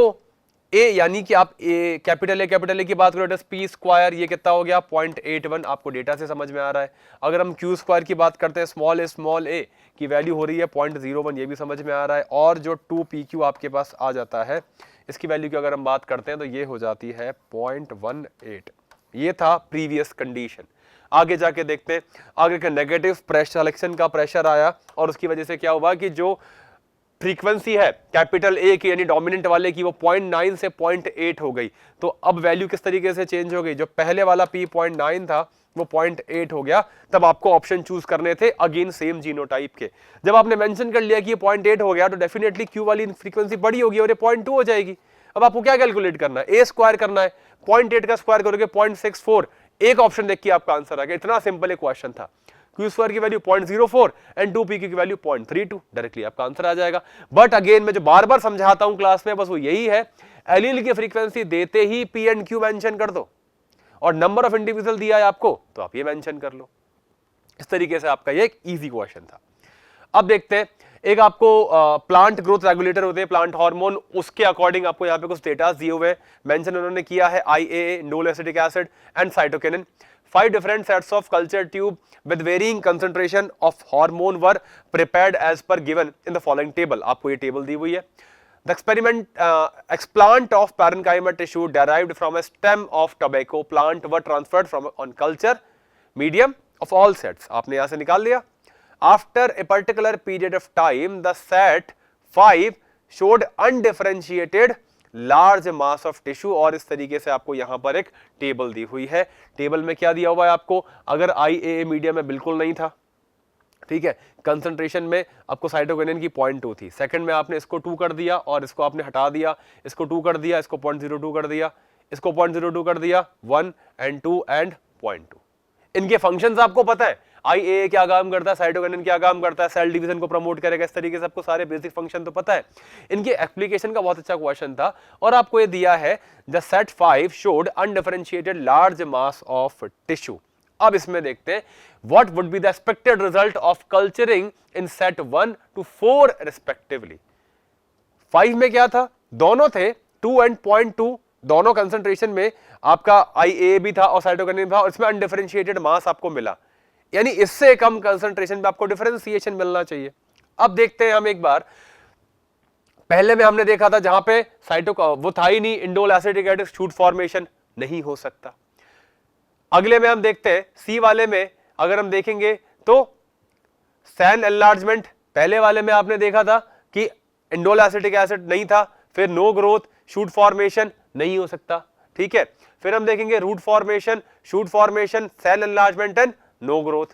ए यानी कि आप कैपिटल ए की बात करो पी स्क्वायर, ये कितना हो गया 0.81, आपको डेटा से समझ में आ रहा है। अगर हम क्यू स्क्वायर की बात करते हैं स्मॉल ए की वैल्यू हो रही है 0.01, ये भी समझ में आ रहा है। और जो 2pq आपके पास आ जाता है, इसकी वैल्यू की अगर हम बात करते हैं तो ये हो जाती है 0.18। ये था प्रीवियस कंडीशन। आगे जाके देखते हैं, आगे का नेगेटिव प्रेशर, सिलेक्शन का प्रेशर आया और उसकी वजह से क्या हुआ कि जो फ्रीक्वेंसी है कैपिटल ए की यानी डोमिनेंट वाले की वो 0.9 से 0.8 हो गई, तो अब वैल्यू किस तरीके से चेंज हो गई, जो पहले वाला p 0.9 था वो 0.8 हो गया। तब आपको ऑप्शन चूज करने थे अगेन सेम जीनोटाइप के। जब आपने मेंशन कर लिया कि ये 0.8 हो गया तो डेफिनेटली q वाली फ्रीक्वेंसी बड़ी होगी और ये 0.2 हो जाएगी। अब आपको क्या कैलकुलेट करना है, a स्क्वायर करना है, 0.8 का स्क्वायर करोगे 0.64, एक ऑप्शन देख के आपका आंसर आ गया। इतना सिंपल एक क्वेश्चन था। क्यू स्क्वायर की वैल्यू 0.04 एंड 2p की वैल्यू 0.32, डायरेक्टली आपका आंसर आ जाएगा। बट अगेन मैं जो बार बार समझाता हूं क्लास में बस वो यही है, एलील की फ्रीक्वेंसी देते ही p एंड q मेंशन कर दो और नंबर ऑफ इंडिविजुअल दिया है आपको तो आप ये मेंशन कर लो। इस तरीके से आपका ये एक इजी क्वेश्चन था। अब देखते हैं, एक आपको प्लांट ग्रोथ रेगुलेटर होते हैं प्लांट हार्मोन, उसके अकॉर्डिंग आपको यहाँ पे कुछ डेटा दिए हुए हैं। मेंशन उन्होंने किया है IAA, indole acetic acid and cytokinin. 5 different sets of culture tube with varying concentration of hormone were prepared as per given in the following table। आपको ये टेबल दी हुई है। The explant of parenchyma tissue derived from a stem of tobacco plant were transferred from on culture medium of all sets। आपने यहाँ से निकाल लिया। After a particular period of time, the set 5 showed undifferentiated large mass of tissue. और इस तरीके से आपको यहां पर एक टेबल दी हुई है। टेबल में क्या दिया हुआ है आपको, अगर IAA मीडियम में बिल्कुल नहीं था, ठीक है, कंसंट्रेशन में आपको साइटोकिनिन की 0.2 थी, सेकंड में आपने इसको 2 कर दिया और इसको आपने हटा दिया, इसको 2 कर दिया, इसको 0.02 कर दिया, इसको 0.02 कर दिया, 1 and 2 and 0.2। इनके फंक्शंस आपको पता है, IAA क्या काम करता है, साइटोकिनिन क्या काम करता है, सेल डिवीजन को प्रमोट करेगा, इस तरीके से आपको सारे बेसिक फंक्शन तो पता है। इनके एप्लीकेशन का बहुत अच्छा क्वेश्चन था और आपको ये दिया है the set 5 showed undifferentiated large mass of tissue. अब इसमें देखते हैं what would be the expected result of culturing in set 1 to 4 respectively. 5 में क्या था, दोनों थे 2 and 0.2, दोनों कंसंट्रेशन में आपका IAA भी था और साइटोकिनिन था और इसमें अनडिफरेंशिएटेड मास आपको मिला, यानी इससे कम कंसंट्रेशन में आपको डिफरेंशिएशन मिलना चाहिए। अब देखते हैं हम एक बार, पहले में हमने देखा था जहां पे वो था ही नहीं, indole acetic acid shoot formation नहीं हो सकता। अगले में हम देखते हैं सी वाले में, अगर हम देखेंगे तो सेल एनलार्जमेंट, पहले वाले में आपने देखा था कि इंडोल एसिटिक एसिड नहीं था, फिर नो ग्रोथ, शूट फॉर्मेशन नहीं हो सकता, ठीक है। फिर हम देखेंगे root formation, shoot formation, cell enlargement and no growth.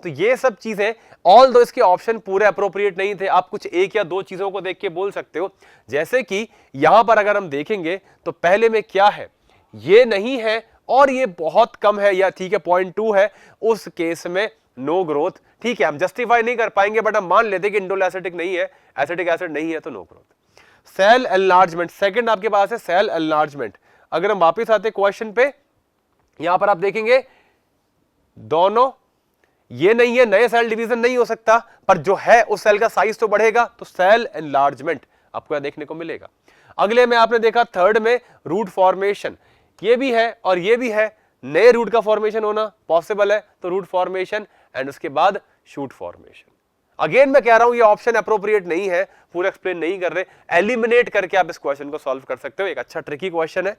तो ये सब चीजें, ऑल दो इसके ऑप्शन पूरे अप्रोप्रिएट नहीं थे, आप कुछ एक या दो चीजों को देख के बोल सकते हो। जैसे कि यहां पर अगर हम देखेंगे तो पहले में क्या है, ये नहीं है और ये बहुत कम है, या ठीक है 0.2 है, उस केस में नो ग्रोथ, ठीक है। हम जस्टिफाई नहीं कर पाएंगे बट हम मान लेते कि इंडोल एसिटिक नहीं है, एसिटिक एसिड नहीं है, तो no growth. Cell enlargement, second आपके पास है सेल एनलार्जमेंट। अगर हम वापस आते क्वेश्चन पे, यहां पर आप देखेंगे दोनों, ये नहीं है, नए सेल डिवीजन नहीं हो सकता, पर जो है उस सेल का साइज तो बढ़ेगा, तो सेल एनलार्जमेंट आपको यहां देखने को मिलेगा। अगले में आपने देखा थर्ड में रूट फॉर्मेशन, ये भी है और ये भी है, नए रूट का फॉर्मेशन होना पॉसिबल है, तो रूट फॉर्मेशन एंड उसके बाद शूट फॉर्मेशन। अगेन मैं कह रहा हूं ये ऑप्शन अप्रोप्रिएट नहीं है, पूरा एक्सप्लेन नहीं कर रहे, एलिमिनेट करके आप इस क्वेश्चन को सॉल्व कर सकते हो। एक अच्छा ट्रिकी क्वेश्चन है।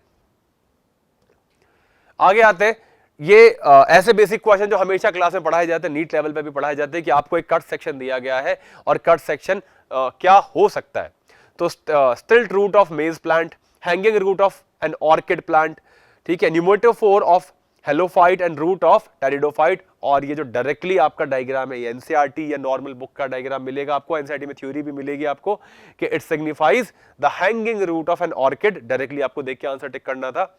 आगे आते हैं, ये ऐसे बेसिक क्वेश्चन जो हमेशा क्लास में पढ़ाए जाते हैं, नीट लेवल पे भी पढ़ाए जाते हैं, कि आपको एक कट सेक्शन दिया गया है और कट सेक्शन क्या हो सकता है। तो stilt root of maize plant, hanging root of an orchid plant, ठीक है, pneumatophore of halophyte and root of pteridophyte. और ये जो डायरेक्टली आपका डायग्राम है, ये एनसीईआरटी या नॉर्मल बुक का डायग्राम मिलेगा आपको, एनसीईआरटी में थ्योरी भी मिलेगी आपको कि it signifies the hanging root of an orchid. Directly आपको देख के आंसर टिक करना था।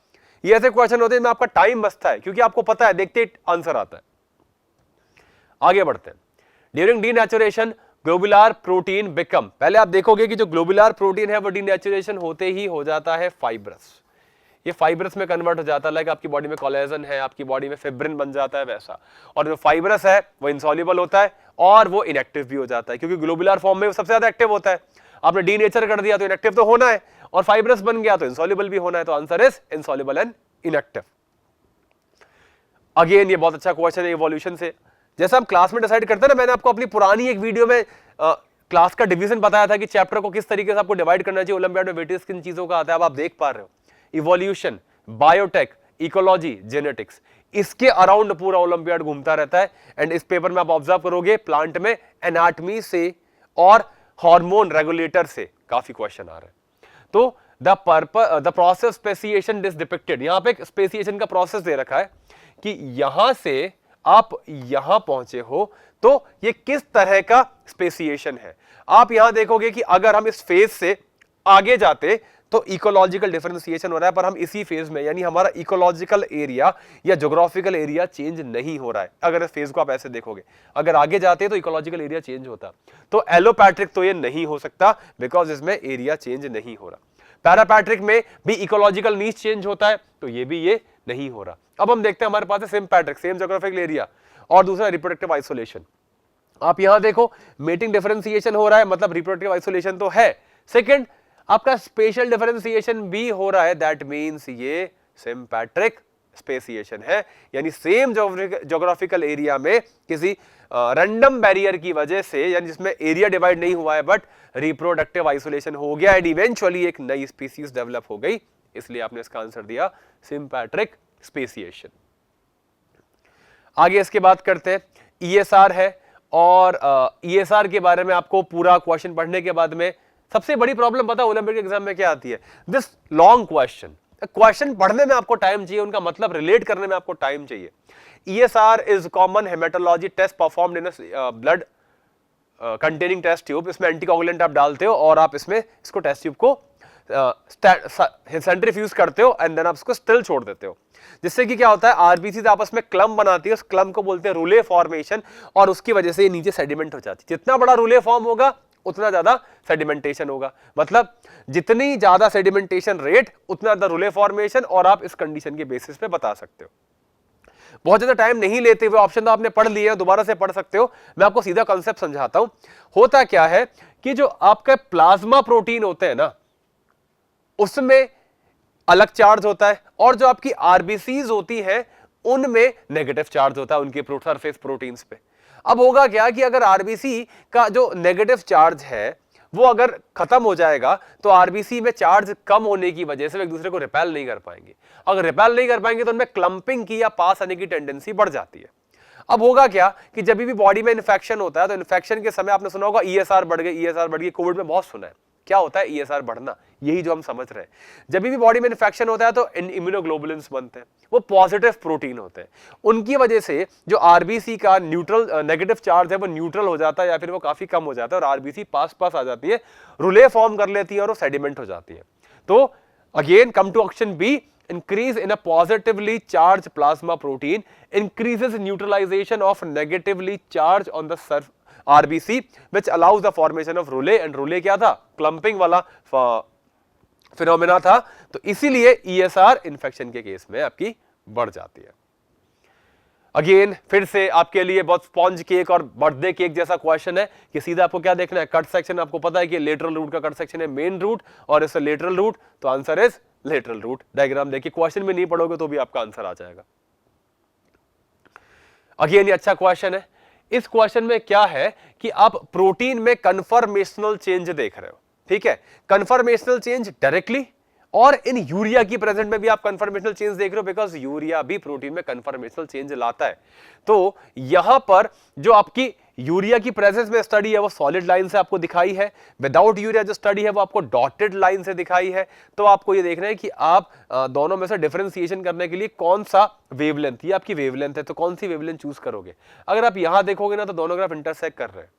ये ऐसे क्वेश्चन होते हैं में आपका टाइम बचता है, क्योंकि आपको पता है देखते ही आंसर आता है। आगे बढ़ते हैं। During denaturation globular protein become, पहले आप देखोगे कि जो ग्लोबुलर प्रोटीन है वो डीनेचुरेशन होते ही हो जाता है फाइब्रस, ये फाइब्रस में कन्वर्ट हो जाता है, लाइक आपकी बॉडी में कोलेजन है, आपकी बॉडी में फिब्रिन बन जाता है वैसा। और जो फाइब्रस है वो इनसॉल्युबल होता है और वो इनएक्टिव भी हो जाता है, क्योंकि ग्लोबुलर फॉर्म में वो सबसे ज्यादा एक्टिव होता है। आपने डीनेचर कर दिया तो इनएक्टिव तो होना है, और फाइब्रस बन गया तो इनसॉल्युबल भी होना है, तो answer is insoluble and inactive. Again ये बहुत अच्छा क्वेश्चन है इवोल्यूशन से, जैसा हम क्लास में डिसाइड करते हैं ना, मैंने आपको अपनी पुरानी एक वीडियो में क्लास का डिवीजन बताया था कि चैप्टर को किस तरीके से आपको डिवाइड करना चाहिए, ओलंपियाड में वेटेज किन चीजों का आता है, अब आप देख पा रहे हो। इवोल्यूशन, बायोटेक, इकोलॉजी, जेनेटिक्स, इसके अराउंड पूरा ओलंपियाड घूमता रहता है। एंड इस पेपर में आप ऑब्जर्व करोगे प्लांट में एनाटॉमी से और हार्मोन रेगुलेटर से काफी क्वेश्चन आ रहे हैं। तो the process speciation is depicted, यहां पे एक स्पेसिएशन का प्रोसेस दे रखा है कि यहां से आप यहां पहुंचे हो तो ये किस तरह का स्पेसिएशन है। आप यहां देखोगे कि अगर हम इस फेज से आगे जाते तो इकोलॉजिकल डिफरेंशिएशन हो रहा है, पर हम इसी फेज में, यानी हमारा इकोलॉजिकल एरिया या ज्योग्राफिकल एरिया चेंज नहीं हो रहा है। अगर इस फेज को आप ऐसे देखोगे, अगर आगे जाते तो इकोलॉजिकल एरिया चेंज होता, तो एलोपैट्रिक तो ये नहीं हो सकता बिकॉज इसमें एरिया चेंज नहीं हो रहा। पैरापैट्रिक में भी इकोलॉजिकल नीच चेंज होता है, तो ये भी ये नहीं हो रहा। अब हम देखते हैं हमारे पास है सिम्पैट्रिक, सेम ज्योग्राफिकल एरिया, और दूसरा रिप्रोडक्टिव आइसोलेशन। आप यहां देखो मेटिंग डिफरेंशिएशन हो रहा है, मतलब रिप्रोडक्टिव आइसोलेशन तो है। सेकंड, आपका स्पेशल डिफरेंशिएशन भी हो रहा है, दैट मींस ये सिम्पैट्रिक स्पेसिएशन है, यानी सेम ज्योग्राफिकल एरिया में किसी रैंडम बैरियर की वजह से, यानी जिसमें एरिया डिवाइड नहीं हुआ है बट रिप्रोडक्टिव आइसोलेशन हो गया एंड इवेंचुअली एक नई स्पीसीज डेवलप हो गई, इसलिए आपने इसका आंसर दिया सिम्पैट्रिक स्पेसिएशन। आगे इसके बात करते हैं, ईएसआर है, और ईएसआर के बारे में आपको पूरा क्वेश्चन पढ़ने के बाद में सबसे बड़ी प्रॉब्लम पता है ओलंपिक एग्जाम में क्या आती है, दिस लॉन्ग क्वेश्चन पढ़ने में आपको टाइम चाहिए, उनका मतलब रिलेट करने में आपको टाइम चाहिए। ESR is common haematology test performed in blood containing test tube. इसमें एंटीकोगुलेंट आप डालते हो और आप इसमें इसको टेस्ट ट्यूब को सेंट्रीफ्यूज करते हो एंड देन आप इसको स्टिल छोड़ देते हो, जिससे कि क्या होता है आरबीसी आपस में क्लम बनाती है, उस क्लम को बोलते हैं रूले फॉर्मेशन, और उसकी वजह से ये नीचे सेडिमेंट हो जाती है। जितना बड़ा रूले फॉर्म होगा उतना ज्यादा सेडिमेंटेशन होगा, मतलब जितनी ज्यादा सेडिमेंटेशन रेट उतना ज्यादा रूले फॉर्मेशन, और आप इस कंडीशन के बेसिस पे बता सकते हो। बहुत ज्यादा टाइम नहीं लेते हुए ऑप्शन तो आपने पढ़ लिए, दोबारा से पढ़ सकते हो, मैं आपको सीधा कॉन्सेप्ट समझाता हूं। होता क्या है कि जो आपके प्लाज्मा प्रोटीन होते हैं ना, उसमें अलग चार्ज होता है, और जो आपकी आरबीसीज होती है उनमें नेगेटिव चार्ज होता है उनके सरफेस प्रोटीन्स पे। अब होगा क्या कि अगर आरबीसी का जो नेगेटिव चार्ज है वो अगर खत्म हो जाएगा तो आरबीसी में चार्ज कम होने की वजह से वो एक दूसरे को रिपेल नहीं कर पाएंगे। अगर रिपेल नहीं कर पाएंगे तो उनमें क्लंपिंग की या पास आने की टेंडेंसी बढ़ जाती है। अब होगा क्या कि जब भी बॉडी में इन्फेक्शन होता है तो इन्फेक्शन के समय आपने सुना होगा ईएसआर बढ़ गई, ईएसआर बढ़ गई, कोविड में बहुत सुना है। क्या होता है ईएसआर बढ़ना, यही जो हम समझ रहे हैं। जब भी बॉडी में इन्फेक्शन होता है तो इम्यूनोग्लोबुलिन्स बनते हैं, वो पॉजिटिव प्रोटीन होते हैं, उनकी वजह से जो आरबीसी का न्यूट्रल नेगेटिव चार्ज है वो न्यूट्रल हो जाता है या फिर वो काफी कम हो जाता है, और आरबीसी पास आ जाती है, रूले फॉर्म कर लेती है और वो सेडिमेंट हो जाती है। तो again come to option B, increase in a positively charged plasma protein increases neutralization of negatively charged on the RBC which allows the formation of roulet, and roulet क्या था, क्लंपिंग वाला फिनोमेना था, तो इसीलिए ESR इन्फेक्शन के केस में आपकी बढ़ जाती है। अगेन फिर से आपके लिए बहुत स्पॉन्ज केक और बर्थडे केक जैसा क्वेश्चन है कि सीधा आपको क्या देखना है, कट सेक्शन। आपको पता है कि लेटरल रूट का कट सेक्शन है मेन रूट और इससे लेटरल रूट, तो answer is lateral root. Diagram देखिए, क्वेश्चन में नहीं पढ़ोगे तो भी आपका आंसर आ जाएगा। अगेन ये अच्छा क्वेश्चन है। इस क्वेश्चन में क्या है कि आप प्रोटीन में कन्फर्मेशनल चेंज देख रहे हो, ठीक है, कन्फर्मेशनल चेंज डायरेक्टली, और इन यूरिया की प्रेजेंट में भी आप कन्फर्मेशनल चेंज देख रहे हो, बिकॉज यूरिया भी प्रोटीन में कन्फर्मेशनल चेंज लाता है। तो यहां पर जो आपकी यूरिया की प्रेजेंस में स्टडी है वो सॉलिड लाइन से आपको दिखाई है, विदाउट यूरिया जो स्टडी है वो आपको डॉटेड लाइन से दिखाई है। तो आपको ये देखना है कि आप दोनों में से डिफरेंशिएशन करने के लिए कौन सा वेवलेंथ, ये आपकी वेवलेंथ है, तो कौन सी वेवलेंथ चूज करोगे। अगर आप यहां देखोगे ना तो दोनों ग्राफ इंटरसेक्ट कर रहे हैं,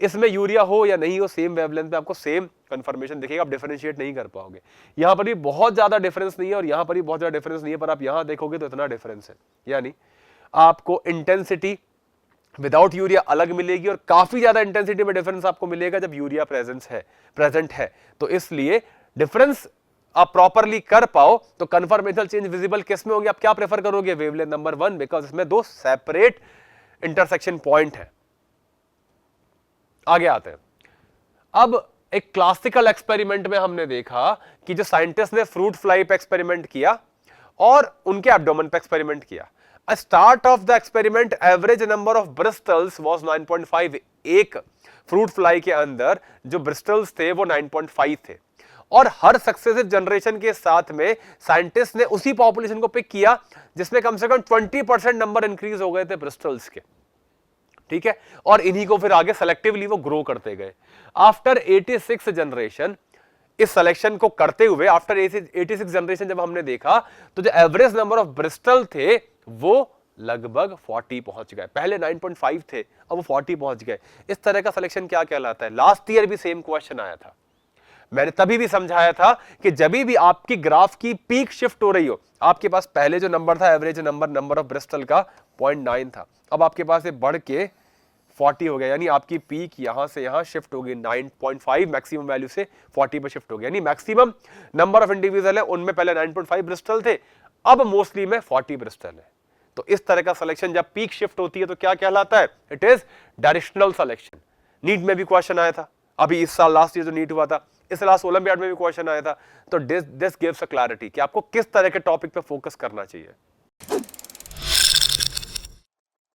इसमें यूरिया हो या नहीं हो सेम वेवलेंथ पे आपको सेम कंफर्मेशन दिखेगा, आप डिफरेंशिएट नहीं कर पाओगे। यहां पर भी बहुत ज्यादा डिफरेंस नहीं है और यहां पर भी बहुत ज्यादा डिफरेंस नहीं है, पर आप यहां देखोगे तो इतना डिफरेंस है, यानी आपको इंटेंसिटी विदाउट यूरिया अलग मिलेगी और काफी ज्यादा इंटेंसिटी में डिफरेंस आपको मिलेगा जब यूरिया प्रेजेंट है। तो इसलिए डिफरेंस आप प्रॉपरली कर पाओ तो कंफर्मेशनल चेंज विजिबल किस में होगी, आप क्या प्रेफर करोगे, वेवलेंथ नंबर 1, बिकॉज इसमें दो सेपरेट इंटरसेक्शन पॉइंट है। आगे आते हैं। अब एक क्लासिकल एक्सपेरिमेंट में हमने देखा कि जो साइंटिस्ट ने फ्रूट फ्लाई पे एक्सपेरिमेंट किया और उनके एब्डोमेन पे एक्सपेरिमेंट किया। A start of the experiment average number of bristles was 9.5। एक फ्रूट फ्लाई के अंदर जो ब्रिस्टल्स थे वो 9.5 थे, और हर सक्सेसिव जनरेशन के साथ में साइंटिस्ट ने उसी पॉपुलेशन को पिक किया जिसमें कम से कम 20% नंबर इंक्रीज हो गए थे ब्रिस्टल्स के। ठीक है, और इन्हीं को फिर आगे सेलेक्टिवली वो ग्रो करते गए। आफ्टर 86 जनरेशन, इस सिलेक्शन को करते हुए आफ्टर 86 जनरेशन जब हमने देखा तो जो एवरेज नंबर ऑफ ब्रिस्टल थे वो लगभग 40 पहुंच गए। पहले 9.5 थे, अब वो 40 पहुंच गए। इस तरह का सिलेक्शन क्या कहलाता है? लास्ट ईयर भी सेम क्वेश्चन आया था, मैंने तभी भी समझाया था कि जब भी आपकी ग्राफ की पीक शिफ्ट हो रही हो, आपके पास पहले जो नंबर था एवरेज नंबर ऑफ ब्रिस्टल का 0.9 था, अब आपके पास ये बढ़ के 40 हो गया, यानी आपकी पीक यहां से यहां शिफ्ट होगी 9.5 मैक्सिमम वैल्यू से 40 पे शिफ्ट हो गया। यानी मैक्सिमम नंबर ऑफ इंडिविजुअल है उनमें पहले 9.5 ब्रिस्टल थे, अब मोस्टली में 40 ब्रिस्टल है। तो इस तरह का सिलेक्शन जब पीक शिफ्ट होती है तो क्या कहलाता है? It is directional selection. NEET में भी क्वेश्चन आया था, अभी इस साल लास्ट ईयर जो नीट हुआ था, इस लास्ट ओलंपियाड में भी क्वेश्चन आया था। तो दिस गिव्स अ क्लैरिटी कि आपको किस तरह के टॉपिक पे फोकस करना चाहिए।